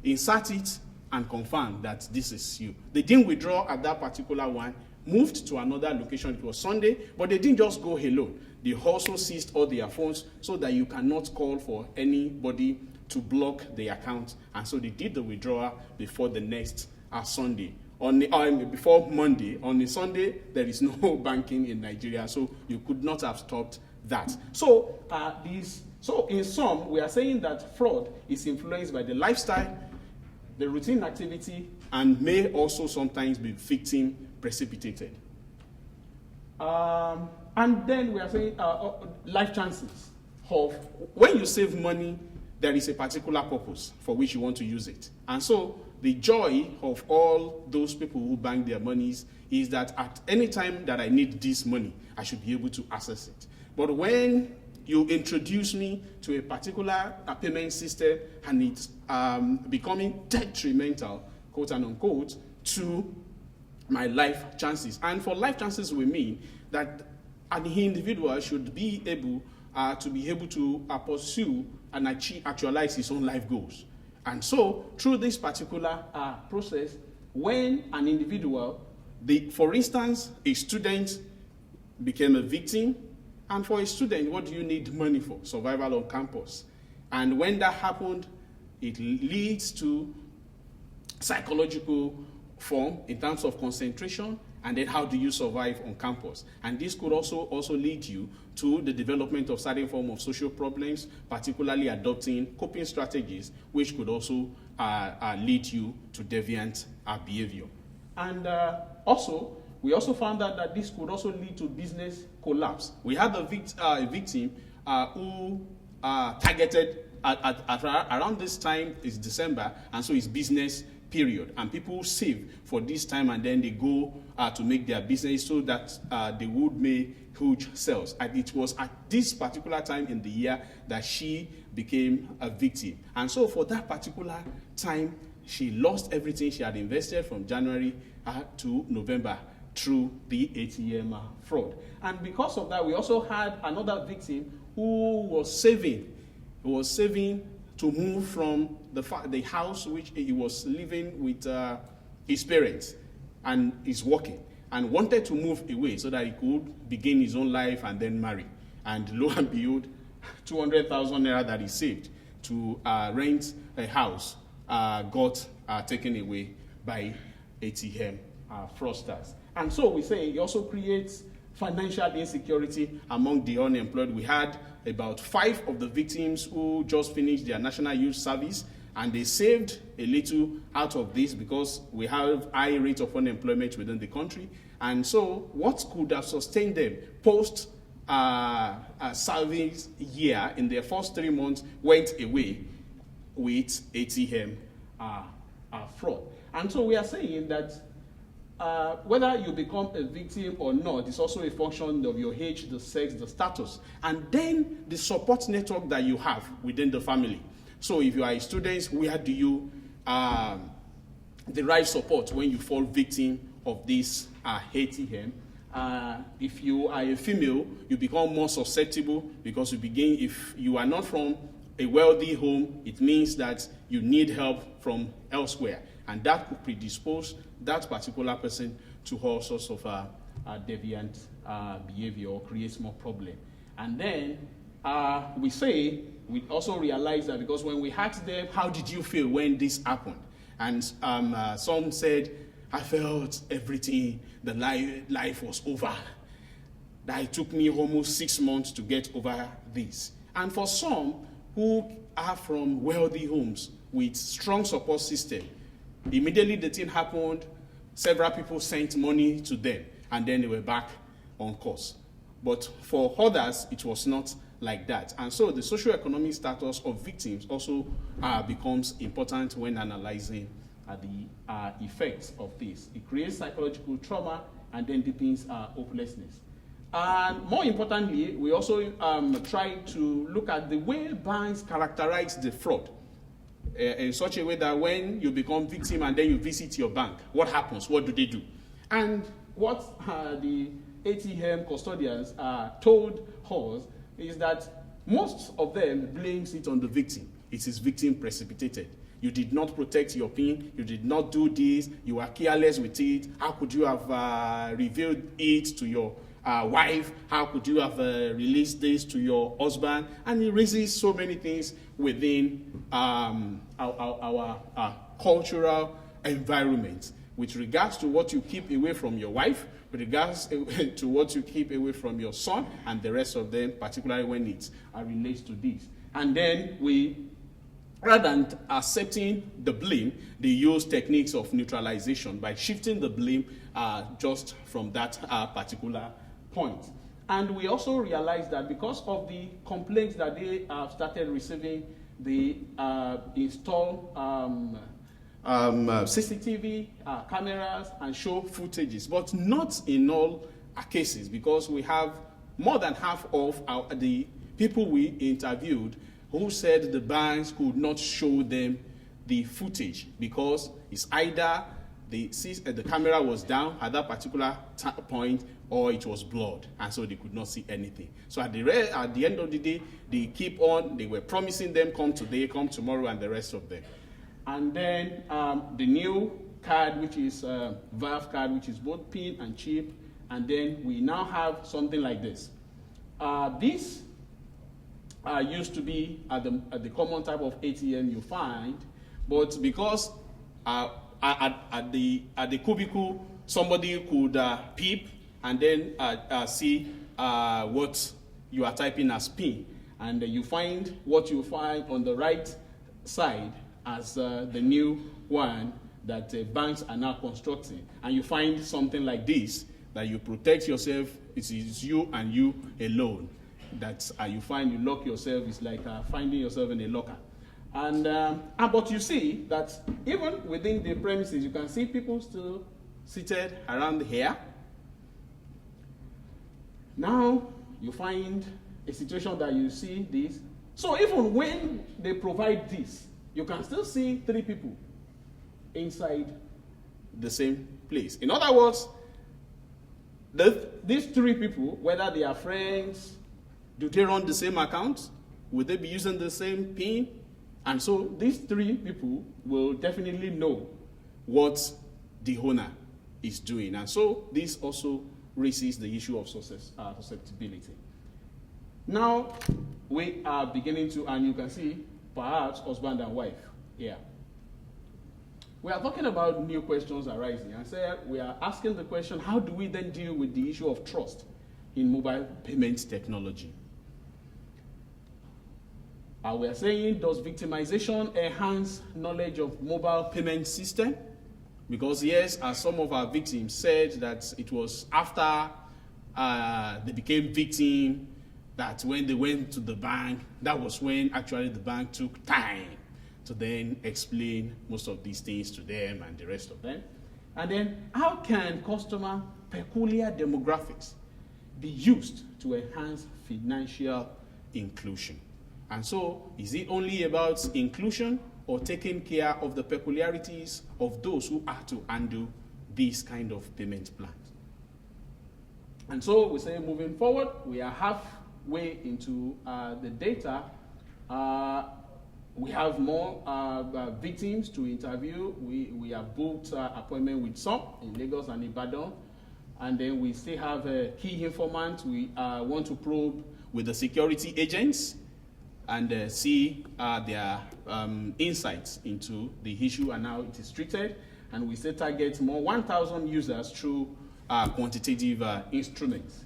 insert it, and confirmed that this is you. They didn't withdraw at that particular one, moved to another location. It was Sunday, but they didn't just go alone. They also seized all their phones so that you cannot call for anybody to block the account. And so they did the withdrawal before the next Sunday. Before Monday. On the Sunday, there is no banking in Nigeria, so you could not have stopped that. So, in sum, we are saying that fraud is influenced by the lifestyle, the routine activity, and may also sometimes be victim precipitated. And then we are saying life chances of when you save money, there is a particular purpose for which you want to use it. And so the joy of all those people who bank their monies is that at any time that I need this money, I should be able to access it. But when you introduce me to a particular payment system and it's becoming detrimental, quote and unquote, to my life chances. And for life chances, we mean that an individual should be able to pursue and actualize his own life goals. And so, through this particular process, when an individual, for instance, a student became a victim, and for a student, what do you need money for? Survival on campus. And when that happened, it leads to psychological form in terms of concentration, and then how do you survive on campus? And this could also lead you to the development of certain form of social problems, particularly adopting coping strategies, which could also lead you to deviant behavior. And we also found out that this could also lead to business collapse. We had a victim who targeted around this time is December, and so it's business period, and people save for this time, and then they go to make their business so that they would make huge sales. And it was at this particular time in the year that she became a victim. And so for that particular time, she lost everything she had invested from January to November through the ATM fraud. And because of that, we also had another victim who was saving. He was saving to move from the house which he was living with his parents and is working, and wanted to move away so that he could begin his own life and then marry. And lo and behold, 200,000 naira that he saved to rent a house got taken away by ATM fraudsters. And so we say it also creates financial insecurity among the unemployed. We had about 5 of the victims who just finished their national youth service, and they saved a little out of this because we have high rate of unemployment within the country. And so what could have sustained them post service year in their first 3 months went away with ATM fraud. And so we are saying that whether you become a victim or not is also a function of your age, the sex, the status, and then the support network that you have within the family. So if you are a student, where do you derive support when you fall victim of this ATM? If you are a female, you become more susceptible because if you are not from a wealthy home, it means that you need help from elsewhere. And that could predispose that particular person to all sorts of deviant behavior or creates more problem. And then we also realize that because when we asked them, how did you feel when this happened? And some said, I felt everything, the life was over. That it took me almost 6 months to get over this. And for some who are from wealthy homes with strong support system, immediately the thing happened, several people sent money to them, and then they were back on course. But for others, it was not like that. And so the socioeconomic status of victims also becomes important when analyzing the effects of this. It creates psychological trauma and then deepens hopelessness. And more importantly, we also try to look at the way banks characterize the fraud in such a way that when you become victim and then you visit your bank, what happens? What do they do? And what the ATM custodians told us is that most of them blames it on the victim. It is victim precipitated. You did not protect your PIN, you did not do this, you were careless with it. How could you have revealed it to your wife? How could you have released this to your husband? And it raises so many things within our cultural environment with regards to what you keep away from your wife, with regards to what you keep away from your son, and the rest of them, particularly when it relates to this. And then rather than accepting the blame, they use techniques of neutralization by shifting the blame just from that particular point. And we also realize that because of the complaints that they have started receiving, they install CCTV cameras and show footages, but not in all cases, because we have more than half of the people we interviewed who said the banks could not show them the footage because it's either the camera was down at that particular point or it was blurred, and so they could not see anything. So at the end of the day, they were promising them, come today, come tomorrow, and the rest of them. And then the new card, which is Valve card, which is both PIN and chip, and then we now have something like this. This used to be at the common type of ATM you find, but because at the cubicle somebody could peep and then see what you are typing as PIN, and you find what you find on the right side as the new one that banks are now constructing, and you find something like this that you protect yourself. It is you and you alone. That you find you lock yourself is like finding yourself in a locker. And but you see that even within the premises, you can see people still seated around here. Now you find a situation that you see this. So even when they provide this, you can still see 3 people inside the same place. In other words, these 3 people, whether they are friends, do they run the same account? Will they be using the same PIN? And so these 3 people will definitely know what the owner is doing. And so this also raises the issue of susceptibility. Now we are beginning to, and you can see perhaps husband and wife here. We are talking about new questions arising, and so we are asking the question, how do we then deal with the issue of trust in mobile payment technology? We are saying, does victimization enhance knowledge of mobile payment system? Because yes, as some of our victims said, that it was after they became victim that when they went to the bank, that was when actually the bank took time to then explain most of these things to them and the rest of them. And then how can customer peculiar demographics be used to enhance financial inclusion? And so, is it only about inclusion or taking care of the peculiarities of those who are to handle these kind of payment plans? And so, we say moving forward, we are halfway into the data. We have more victims to interview. We have booked appointment with some in Lagos and Ibadan. And then we still have a key informant. We want to probe with the security agents and see their insights into the issue and how it is treated. And we still target more 1,000 users through quantitative instruments.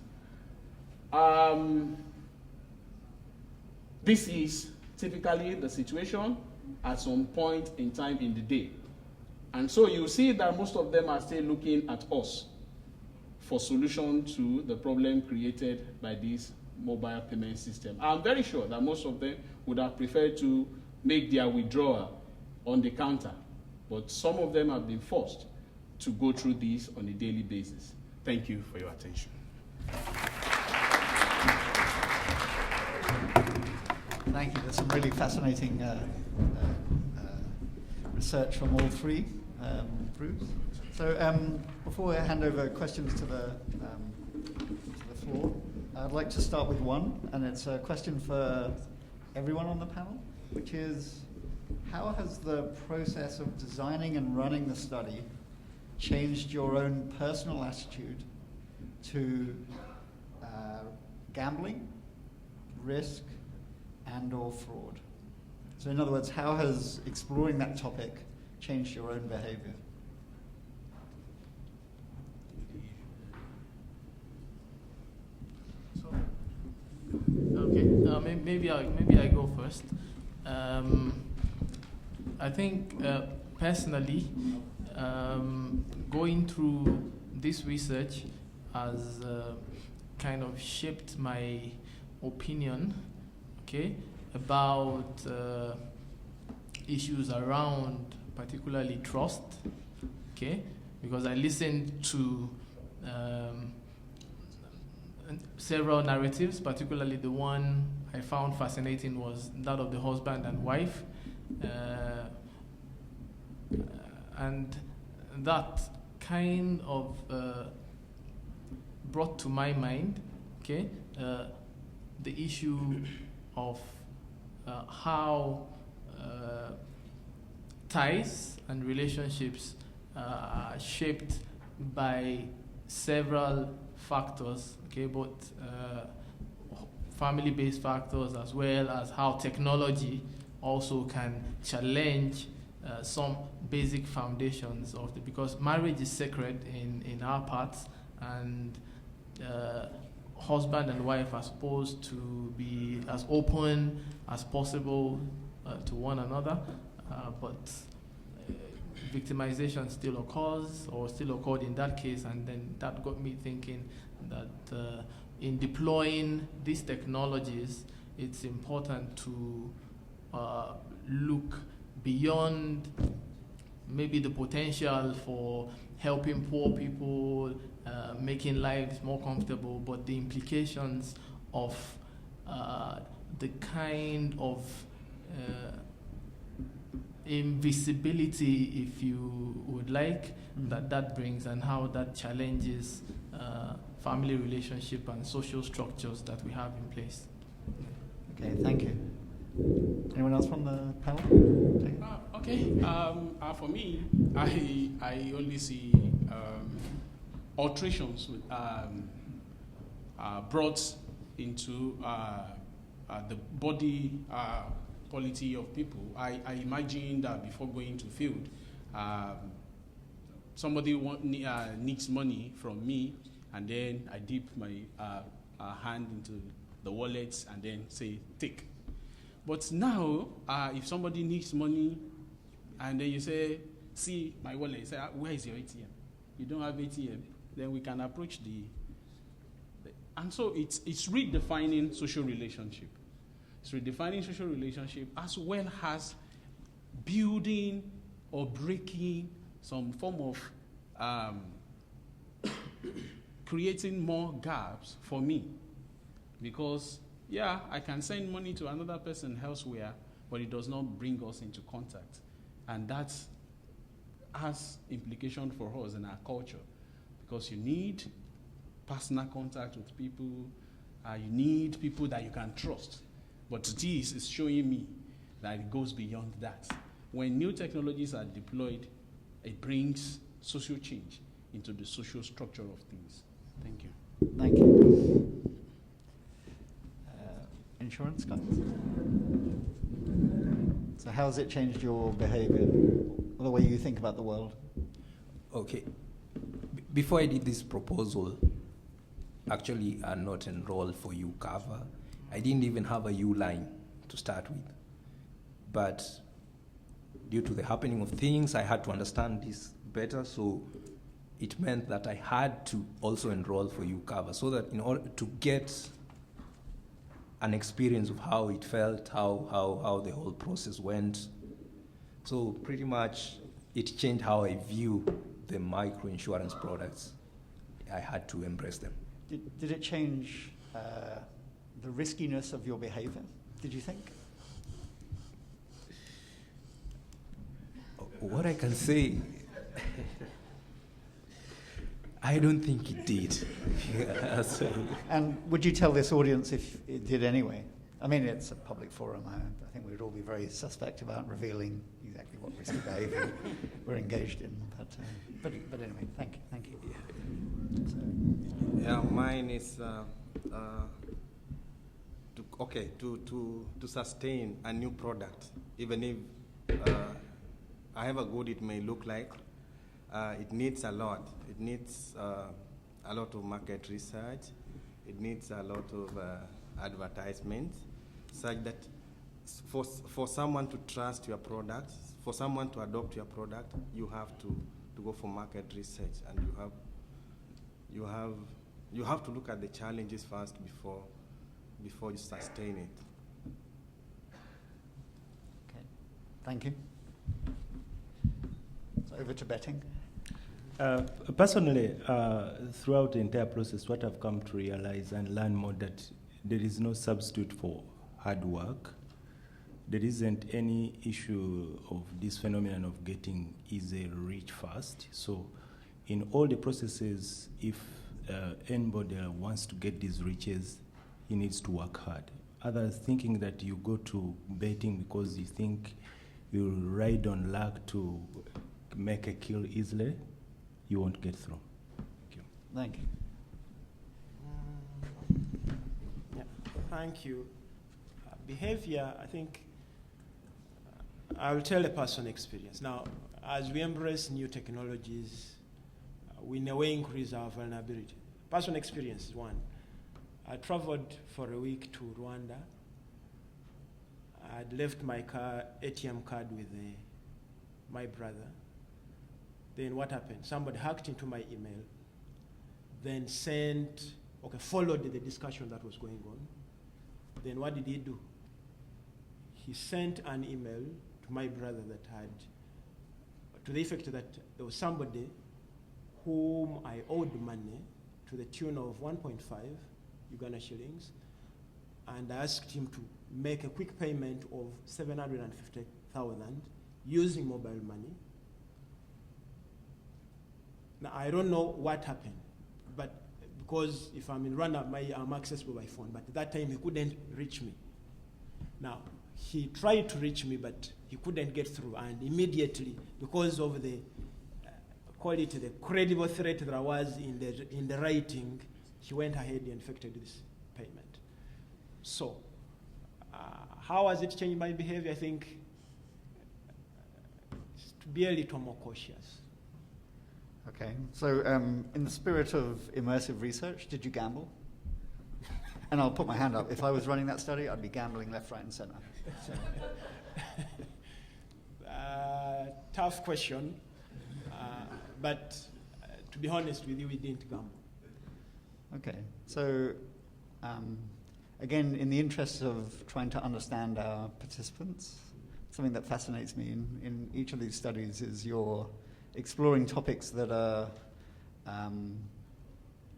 This is typically the situation at some point in time in the day. And so you see that most of them are still looking at us for solution to the problem created by this mobile payment system. I'm very sure that most of them would have preferred to make their withdrawal on the counter, but some of them have been forced to go through this on a daily basis. Thank you for your attention. Thank you. There's some really fascinating research from all 3. Bruce. So before I hand over questions to the floor, I'd like to start with one, and it's a question for everyone on the panel, which is, how has the process of designing and running the study changed your own personal attitude to gambling, risk, and/or fraud? So in other words, how has exploring that topic changed your own behavior? Okay, maybe I go first. I think personally, going through this research has kind of shaped my opinion, okay, about issues around particularly trust, okay, because I listened to several narratives, particularly the one I found fascinating was that of the husband and wife, and that kind of brought to my mind, okay, the issue of how ties and relationships are shaped by several factors, okay, both family-based factors as well as how technology also can challenge some basic foundations of the, because marriage is sacred in our parts, and husband and wife are supposed to be as open as possible to one another, but victimization still occurs, or still occurred in that case, and then that got me thinking that in deploying these technologies, it's important to look beyond maybe the potential for helping poor people, making lives more comfortable, but the implications of the kind of invisibility, if you would like, that brings, and how that challenges family relationship and social structures that we have in place. Okay, thank you. Anyone else from the panel? Okay. For me, I only see alterations brought into the body quality of people. I imagine that before going to field, somebody needs money from me, and then I dip my hand into the wallet and then say, take. But now, if somebody needs money, and then you say, see my wallet, you say, where is your ATM? You don't have ATM, then we can approach and so it's redefining social relationship. It's redefining social relationship as well as building or breaking some form of creating more gaps for me. Because, yeah, I can send money to another person elsewhere, but it does not bring us into contact. And that has implication for us in our culture, because you need personal contact with people, you need people that you can trust. But this is showing me that it goes beyond that. When new technologies are deployed, it brings social change into the social structure of things. Thank you. Thank you. Insurance companies. So how has it changed your behavior, or the way you think about the world? Okay. Before I did this proposal, actually I'm not enrolled for U cover. I didn't even have a U line to start with. But due to the happening of things, I had to understand this better, so it meant that I had to also enroll for U cover, so that in order to get an experience of how it felt, how the whole process went. So pretty much it changed how I view the micro-insurance products. I had to embrace them. Did it change the riskiness of your behavior, did you think? What I can say, I don't think it did. And would you tell this audience if it did anyway? I mean, it's a public forum. I think we would all be very suspect about revealing exactly what risky behavior we're engaged in. But anyway, thank you. So. Yeah, mine is to sustain a new product, even if however good it may look like, it needs a lot. It needs a lot of market research. It needs a lot of advertisements, such that for someone to trust your product, for someone to adopt your product, you have to go for market research, and you have to look at the challenges first before you sustain it. Okay, thank you. So over to betting. Personally, throughout the entire process, what I've come to realize and learn more that there is no substitute for hard work. There isn't any issue of this phenomenon of getting easy rich fast. So in all the processes, if anybody wants to get these riches, he needs to work hard. Others thinking that you go to betting because you think you'll ride on luck to make a kill easily, you won't get through. Thank you. Thank you. Yeah, thank you. Behavior, I think, I will tell a personal experience. Now, as we embrace new technologies, we in a way increase our vulnerability. Personal experience is one. I traveled for a week to Rwanda. I'd left my ATM card with my brother. Then what happened? Somebody hacked into my email, then followed the discussion that was going on. Then what did he do? He sent an email to my brother that had, to the effect that there was somebody whom I owed money to the tune of 1.5 Uganda shillings, and I asked him to make a quick payment of 750,000 using mobile money. Now, I don't know what happened, but because if I'm in Rwanda, I'm accessible by phone, but at that time he couldn't reach me. Now, he tried to reach me, but he couldn't get through, and immediately, because of the, the credible threat that was in the writing, he went ahead and effected this payment. So, how has it changed my behavior? I think to be a little more cautious. Okay, so in the spirit of immersive research, did you gamble? And I'll put my hand up. If I was running that study, I'd be gambling left, right, and center. So. Tough question, but to be honest with you, we didn't gamble. Okay, so again, in the interest of trying to understand our participants, something that fascinates me in each of these studies is your exploring topics that are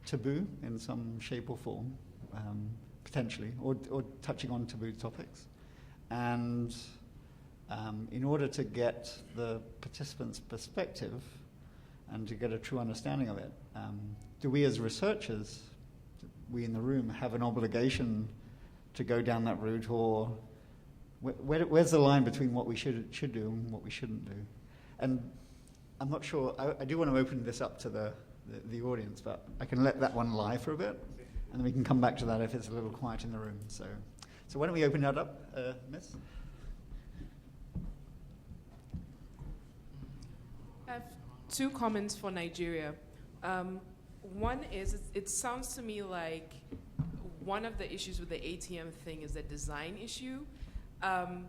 taboo in some shape or form, potentially, or touching on taboo topics. And in order to get the participants' perspective and to get a true understanding of it, do we as researchers, we in the room, have an obligation to go down that route, or where's the line between what we should do and what we shouldn't do? And I'm not sure, I do want to open this up to the audience, but I can let that one lie for a bit, and then we can come back to that if it's a little quiet in the room. So why don't we open that up, Miss? I have two comments for Nigeria. One is, it sounds to me like one of the issues with the ATM thing is a design issue. And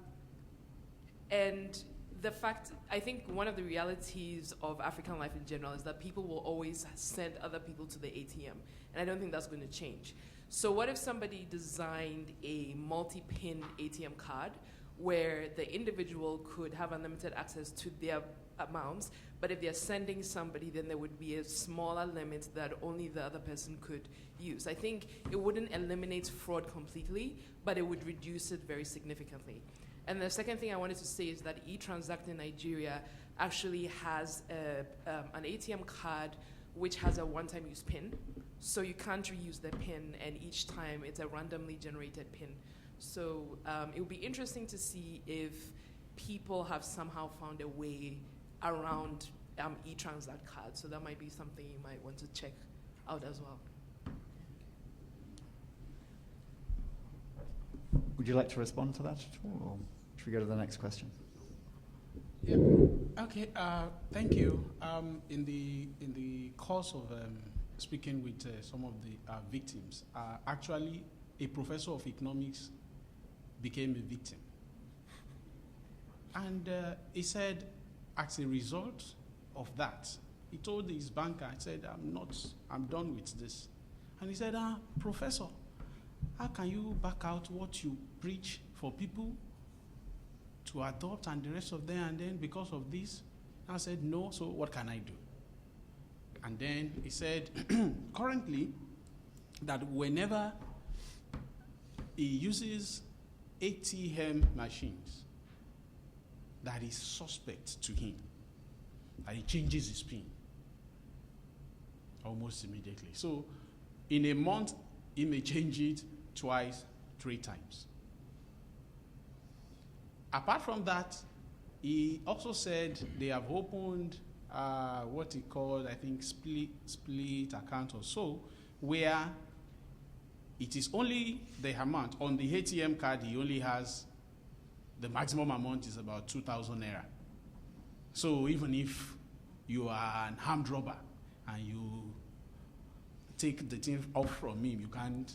the fact, I think one of the realities of African life in general is that people will always send other people to the ATM. And I don't think that's going to change. So what if somebody designed a multi-pin ATM card where the individual could have unlimited access to their amounts, but if they're sending somebody, then there would be a smaller limit that only the other person could use. I think it wouldn't eliminate fraud completely, but it would reduce it very significantly. And the second thing I wanted to say is that eTransact in Nigeria actually has an ATM card which has a one-time use PIN. So you can't reuse the PIN, and each time it's a randomly generated PIN. So it would be interesting to see if people have somehow found a way around eTransact cards. So that might be something you might want to check out as well. Would you like to respond to that at all, or should we go to the next question? Yeah. Okay. Thank you. In the course of speaking with some of the victims, actually, a professor of economics became a victim, and he said, as a result of that, he told his banker, he said, I'm done with this. And he said, Professor, how can you back out what you preach for people to adopt and the rest of them, and then because of this? I said, no, so what can I do? And then he said, currently, that whenever he uses ATM machines that is suspect to him, and he changes his PIN almost immediately. So in a month, he may change it twice, 3 times. Apart from that, he also said they have opened what he called, I think, split account or so, where it is only the amount. On the ATM card, he only has, the maximum amount is about 2,000 naira. So even if you are an armed robber and you take the thing off from him, you can't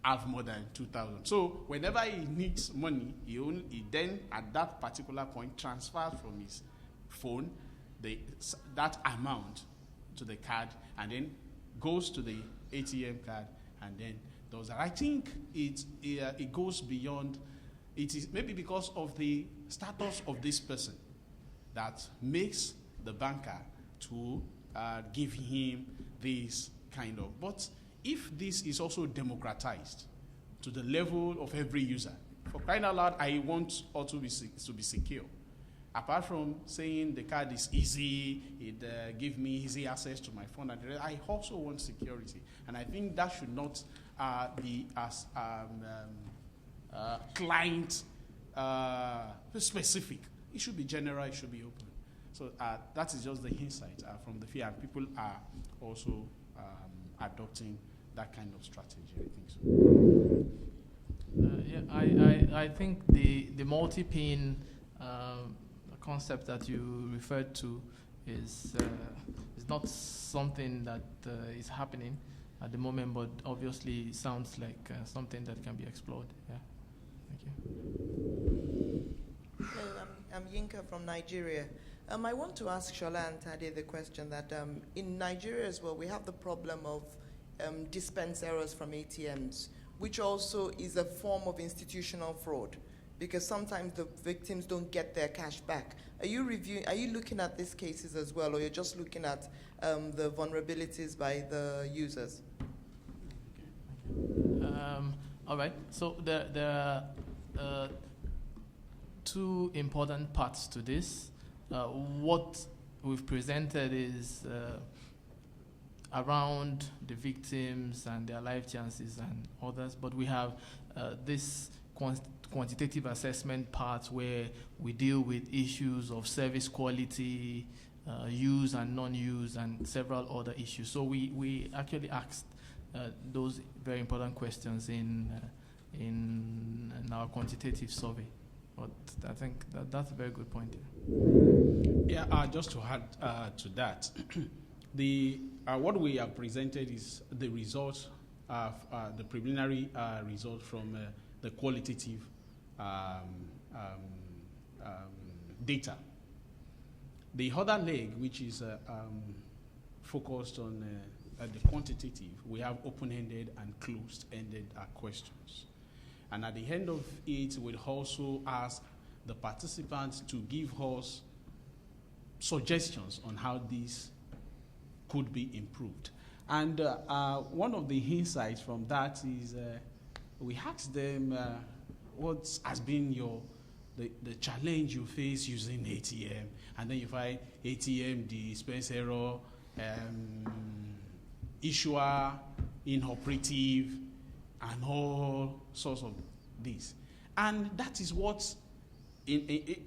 have more than 2,000. So whenever he needs money, he then at that particular point transfers from his phone that amount to the card, and then goes to the ATM card, and then does that. I think it goes beyond. It is maybe because of the status of this person that makes the banker to give him this kind of. But if this is also democratized to the level of every user, for crying out loud, I want all to be secure. Apart from saying the card is easy, it gives me easy access to my phone, and I also want security. And I think that should not be as client specific. It should be general, it should be open. So that is just the insight from the field, and people are also adopting that kind of strategy, I think so. I think the multi-pin concept that you referred to is not something that is happening at the moment, but obviously it sounds like something that can be explored. Yeah. Thank you. Hello, I'm Yinka from Nigeria. I want to ask Shola and Tade the question that in Nigeria as well, we have the problem of dispense errors from ATMs, which also is a form of institutional fraud, because sometimes the victims don't get their cash back. Are you looking at these cases as well, or you're just looking at the vulnerabilities by the users? All right. So there are 2 important parts to this. What we've presented is around the victims and their life chances and others, but we have this quantitative assessment part where we deal with issues of service quality, use and non-use, and several other issues. So we actually asked those very important questions in our quantitative survey. But I think that's a very good point. Yeah, just to add to that, what we have presented is the results of the preliminary results from the qualitative data. The other leg, which is focused on the quantitative, we have open-ended and closed-ended questions. And at the end of it, we'll also ask the participants to give us suggestions on how this could be improved. And one of the insights from that is we asked them what has been your the challenge you face using ATM, and then you find ATM dispense error, issuer inoperative, and all sorts of these. And that is what,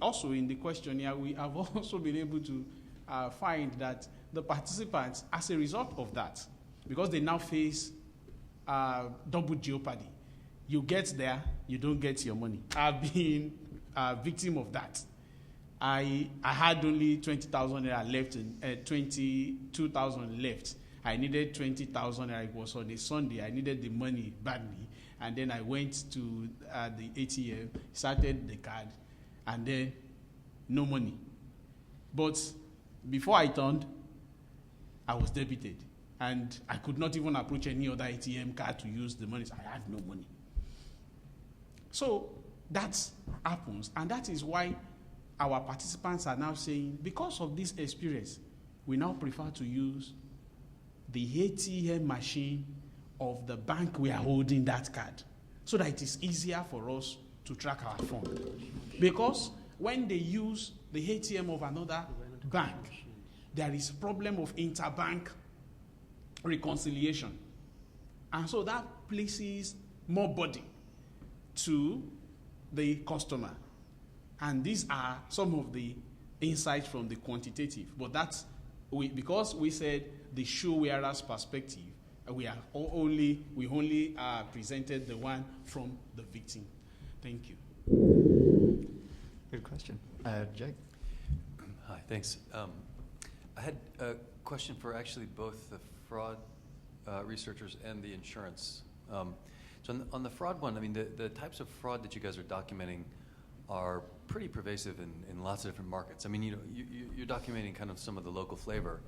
also in the questionnaire, we have also been able to find that the participants, as a result of that, because they now face double jeopardy, you get there, you don't get your money. I've been a victim of that. I had only 20,000 naira left, 22,000 left. I needed 20,000 naira. It was on a Sunday. I needed the money badly. And then I went to the ATM, started the card, and then no money. But before I turned, I was debited. And I could not even approach any other ATM card to use the money. So I had no money. So that happens. And that is why our participants are now saying, because of this experience, we now prefer to use the ATM machine of the bank we are holding that card, so that it is easier for us to track our fund. Because when they use the ATM of another bank, there is problem of interbank reconciliation. And so that places more burden to the customer. And these are some of the insights from the quantitative. But that's, because we said the shoe wearer's perspective, we only presented the one from the victim. Thank you. Good question. Jake? Hi, thanks. I had a question for actually both the fraud researchers and the insurance. So on the fraud one, I mean, the types of fraud that you guys are documenting are pretty pervasive in lots of different markets. I mean, you're documenting kind of some of the local flavor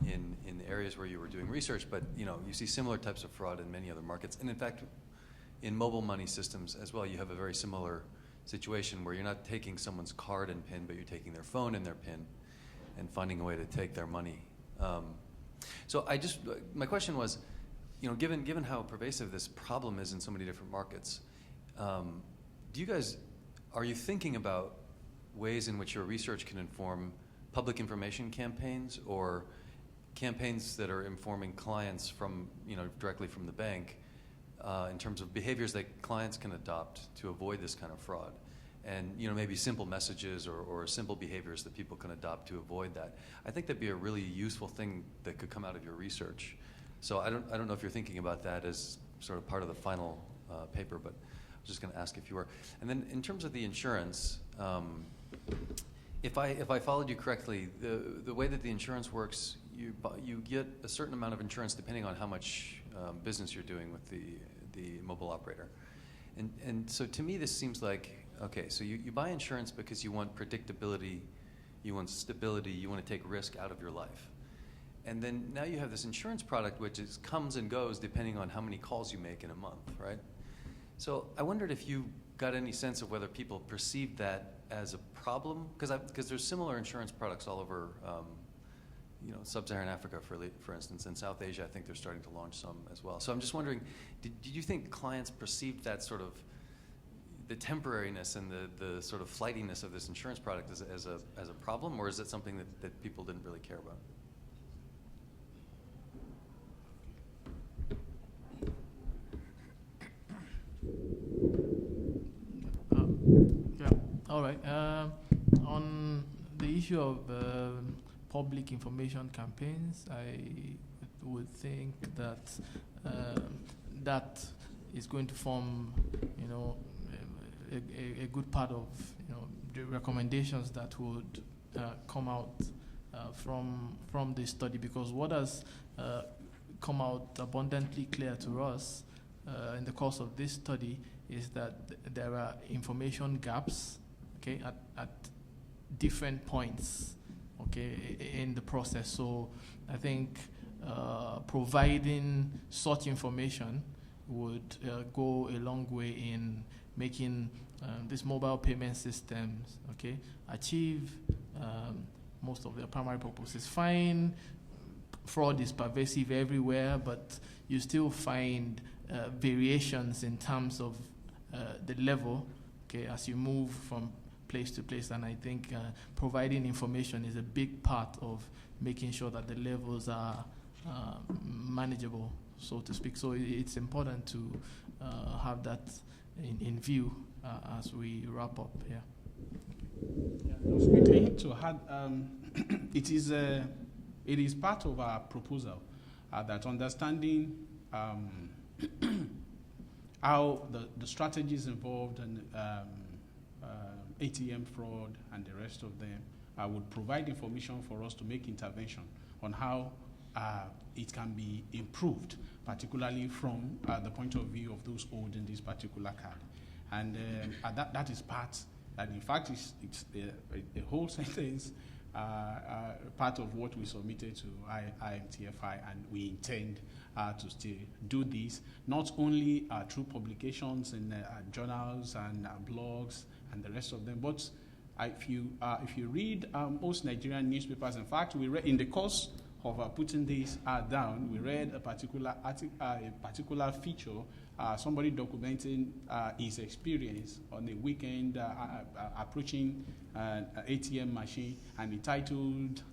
in the areas where you were doing research, but you see similar types of fraud in many other markets. And in fact, in mobile money systems as well, you have a very similar situation where you're not taking someone's card and PIN, but you're taking their phone and their PIN and finding a way to take their money. So my question was, given how pervasive this problem is in so many different markets, are you thinking about ways in which your research can inform public information campaigns or campaigns that are informing clients from, directly from the bank in terms of behaviors that clients can adopt to avoid this kind of fraud? And maybe simple messages or simple behaviors that people can adopt to avoid that. I think that'd be a really useful thing that could come out of your research. So I don't know if you're thinking about that as sort of part of the final paper, but I was just going to ask if you were. And then in terms of the insurance, if I followed you correctly, the way that the insurance works, you get a certain amount of insurance depending on how much business you're doing with the mobile operator. And so to me this seems like, okay, so you buy insurance because you want predictability, you want stability, you want to take risk out of your life. And then now you have this insurance product which comes and goes depending on how many calls you make in a month, right? So I wondered if you got any sense of whether people perceived that as a problem, because there's similar insurance products all over sub-Saharan Africa, for instance, and South Asia. I think they're starting to launch some as well. So I'm just wondering, did you think clients perceived that sort of the temporariness and the sort of flightiness of this insurance product as a problem, or is it something that people didn't really care about? All right. On the issue of public information campaigns, I would think that that is going to form, a good part of, the recommendations that would come out from this study, because what has come out abundantly clear to us in the course of this study is that there are information gaps, okay, at different points, okay, in the process. So I think providing such information would go a long way in making these mobile payment systems, okay, achieve most of their primary purposes. Fine, fraud is pervasive everywhere, but you still find variations in terms of the level, okay, as you move from place to place. And I think providing information is a big part of making sure that the levels are manageable, so to speak. So it's important to have that in view as we wrap up here. Yeah, just quickly to add, it is part of our proposal that understanding how the strategies involved in ATM fraud and the rest of them would provide information for us to make intervention on how it can be improved, particularly from the point of view of those holding this particular card. And that is part, and in fact it's a whole sentence, part of what we submitted to IMTFI, and we intend to still do this, not only through publications in journals and blogs and the rest of them, but if you read most Nigerian newspapers, in fact, we read in the course of putting this down, we read a particular feature, somebody documenting his experience on a weekend approaching an ATM machine, and he titled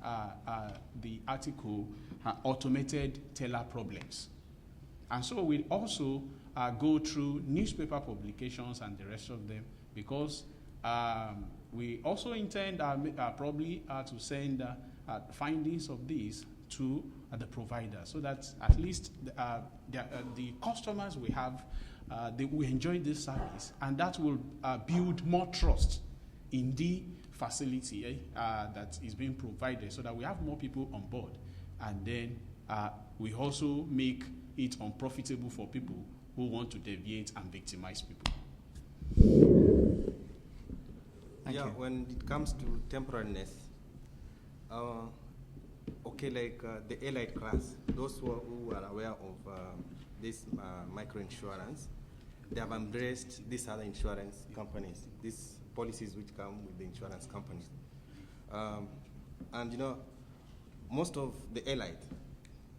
the article Automated Teller Problems. And so we also go through newspaper publications and the rest of them, because we also intend probably to send findings of these to the provider, so that at least the customers we have, they will enjoy this service, and that will build more trust in the facility that is being provided, so that we have more people on board, and then we also make it unprofitable for people who want to deviate and victimize people. Thank you. When it comes to temporariness, the elite class, those who are aware of this microinsurance, they have embraced these other insurance companies, these policies which come with the insurance companies. And most of the elite,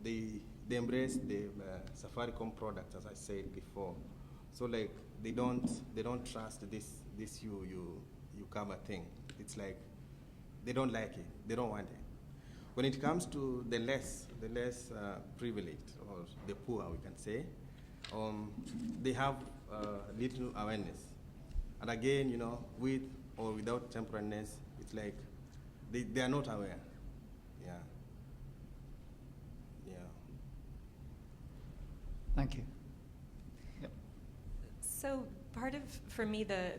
they embrace the Safaricom product, as I said before. So they don't trust this you cover thing. It's like they don't like it, they don't want it. When it comes to the less privileged, or the poor, we can say, they have little awareness. And again, with or without temporariness, it's like they are not aware. Yeah. Thank you. Yep. So part of, for me, the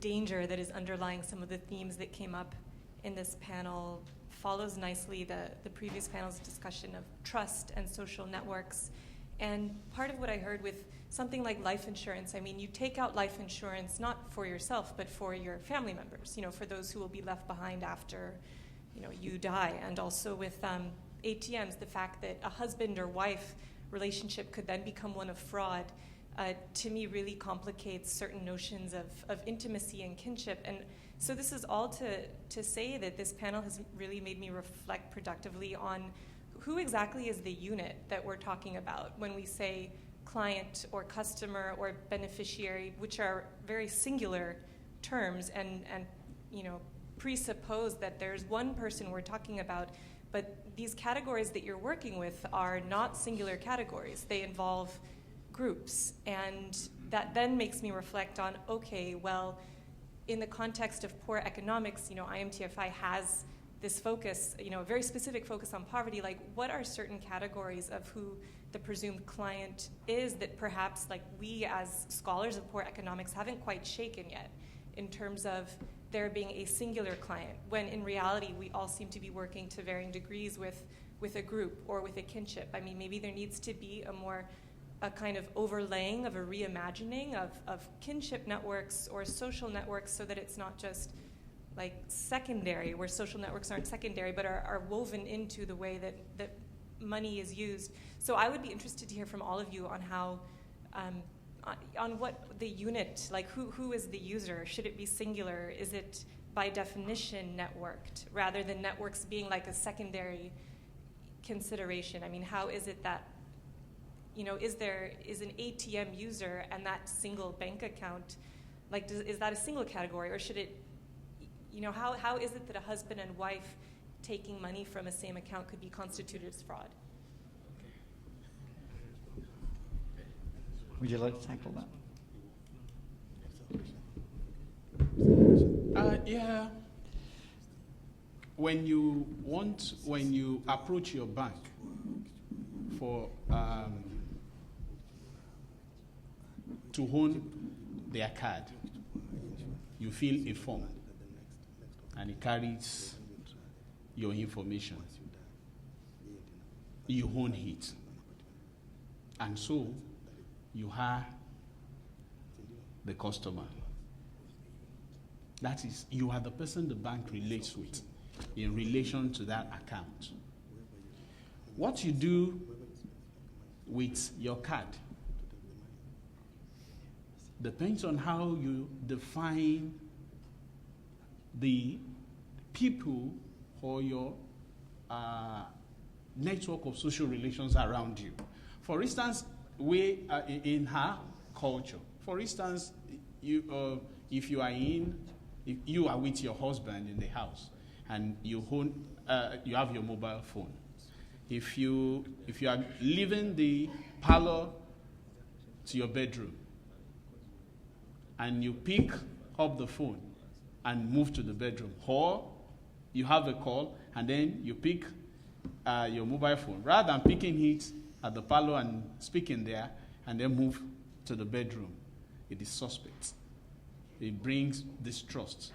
danger that is underlying some of the themes that came up in this panel follows nicely the previous panel's discussion of trust and social networks. And part of what I heard with something like life insurance, I mean, you take out life insurance not for yourself, but for your family members, for those who will be left behind after, you die. And also with ATMs, the fact that a husband or wife relationship could then become one of fraud, to me really complicates certain notions of intimacy and kinship. And so this is all to say that this panel has really made me reflect productively on who exactly is the unit that we're talking about when we say client or customer or beneficiary, which are very singular terms and presuppose that there's one person we're talking about, but these categories that you're working with are not singular categories. They involve groups, and that then makes me reflect on, okay, well, in the context of poor economics, IMTFI has this focus, a very specific focus on poverty. Like, what are certain categories of who the presumed client is that perhaps, we as scholars of poor economics haven't quite shaken yet, in terms of there being a singular client, when in reality we all seem to be working to varying degrees with a group or with a kinship. I mean, maybe there needs to be a kind of overlaying of a reimagining of kinship networks or social networks, so that it's not just secondary, where social networks aren't secondary, but are woven into the way that money is used. So I would be interested to hear from all of you on how, on what the unit, who is the user? Should it be singular? Is it by definition networked, rather than networks being a secondary consideration? I mean, how is it that, is an ATM user and that single bank account, is that a single category, or should it how is it that a husband and wife taking money from a same account could be constituted as fraud? Would you like to tackle that? Yeah. When you approach your bank for to own their card, you fill a form, and it carries your information. You own it, and so you are the customer. That is, you are the person the bank relates with in relation to that account. What you do with your card depends on how you define the people or your network of social relations around you. For instance, in her culture, for instance, if you are with your husband in the house and you have your mobile phone, if you are leaving the parlor to your bedroom and you pick up the phone and move to the bedroom, or you have a call and then you pick your mobile phone, rather than picking it at the parlor and speaking there and then move to the bedroom, it is suspect. It brings distrust.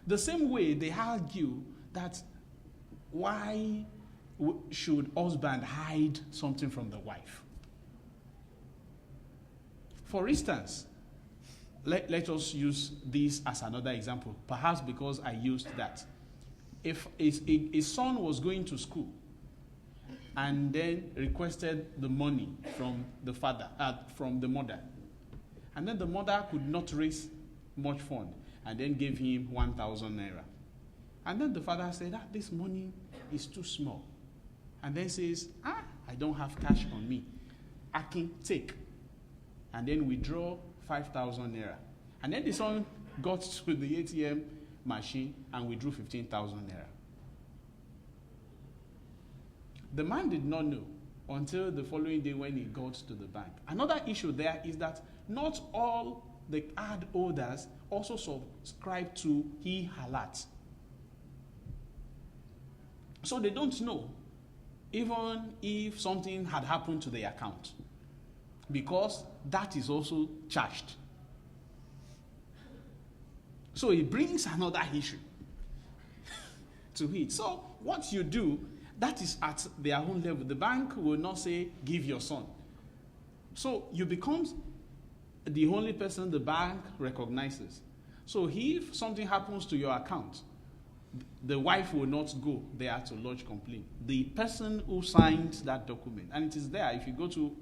The same way they argue that why should husband hide something from the wife? For instance, let us use this as another example, perhaps because I used that. If a son was going to school and then requested the money from the father, from the mother, and then the mother could not raise much fund and then gave him 1,000 naira. And then the father said, this money is too small. And then says, I don't have cash on me. I can take. And then withdraw 5,000 naira. And then the son got to the ATM machine and withdrew 15,000 naira. The man did not know until the following day when he got to the bank. Another issue there is that not all the card holders also subscribe to e-alert. So they don't know even if something had happened to their account, because that is also charged. So it brings another issue to it. So what you do, that is at their own level. The bank will not say, give your son. So you become the only person the bank recognizes. So if something happens to your account, the wife will not go there to lodge complaint. The person who signed that document, and it is there, if you go to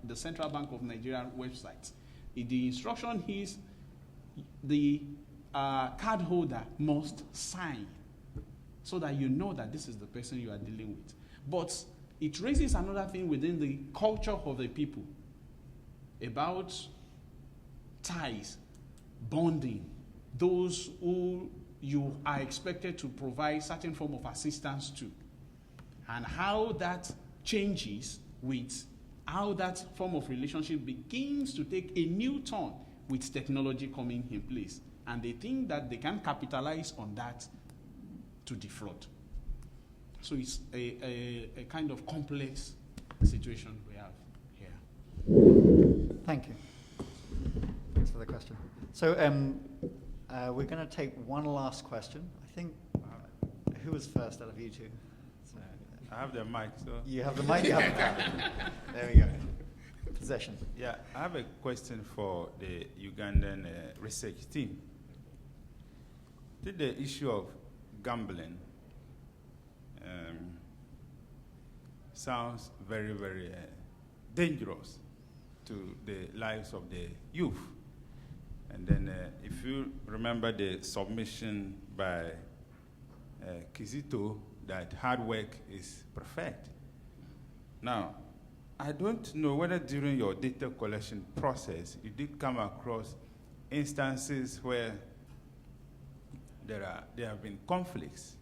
the Central Bank of Nigeria website, the instruction is the card holder must sign so that you know that this is the person you are dealing with. But it raises another thing within the culture of the people about ties, bonding, those who you are expected to provide certain form of assistance to, and how that changes with how that form of relationship begins to take a new turn with technology coming in place. And they think that they can capitalize on that to defraud. So it's a kind of complex situation we have here. Thank you. Thanks for the question. So we're going to take one last question. I think, who was first out of you two? So, I have the mic, so. You have the mic? You have the camera. There we go. Possession. Yeah, I have a question for the Ugandan research team. Did the issue of gambling sounds very, very dangerous to the lives of the youth. And then if you remember the submission by Kizito that hard work is perfect. Now, I don't know whether during your data collection process you did come across instances where there have been conflicts,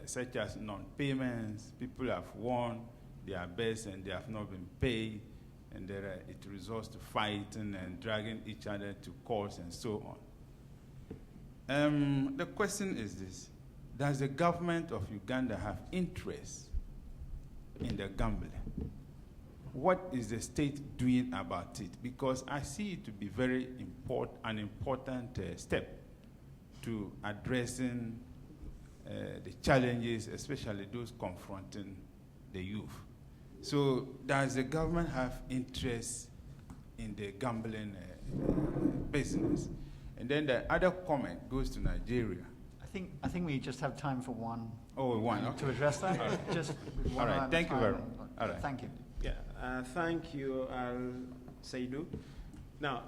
such as non-payments. People have won their bets and they have not been paid, and it resorts to fighting and dragging each other to courts and so on. The question is this: does the government of Uganda have interest in the gambling? What is the state doing about it? Because I see it to be an important step to addressing the challenges, especially those confronting the youth. So does the government have interest in the gambling business? And then the other comment goes to Nigeria. I think we just have time for one. Oh, one, okay. To address that. Just with one. All right, thank you very much. All right. Thank you. Yeah, thank you, Saidu. Now,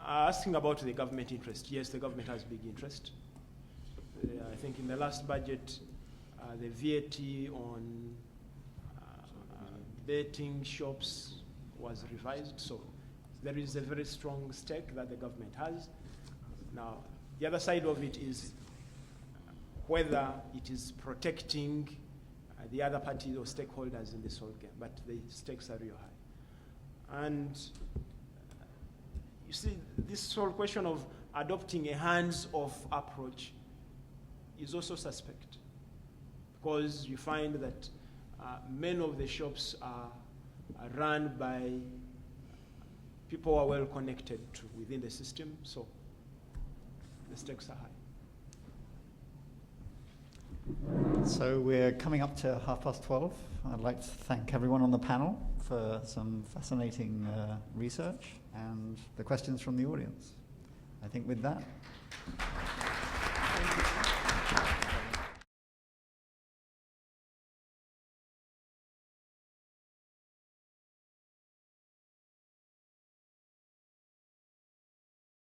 asking about the government interest, yes, the government has big interest. I think in the last budget, the VAT on betting shops was revised, so there is a very strong stake that the government has. Now, the other side of it is whether it is protecting the other parties or stakeholders in this whole game, but the stakes are real high. And you see, this whole question of adopting a hands-off approach is also suspect, because you find that many of the shops are run by people who are well connected to within the system, so the stakes are high. So we're coming up to 12:30. I'd like to thank everyone on the panel for some fascinating research and the questions from the audience. I think with that.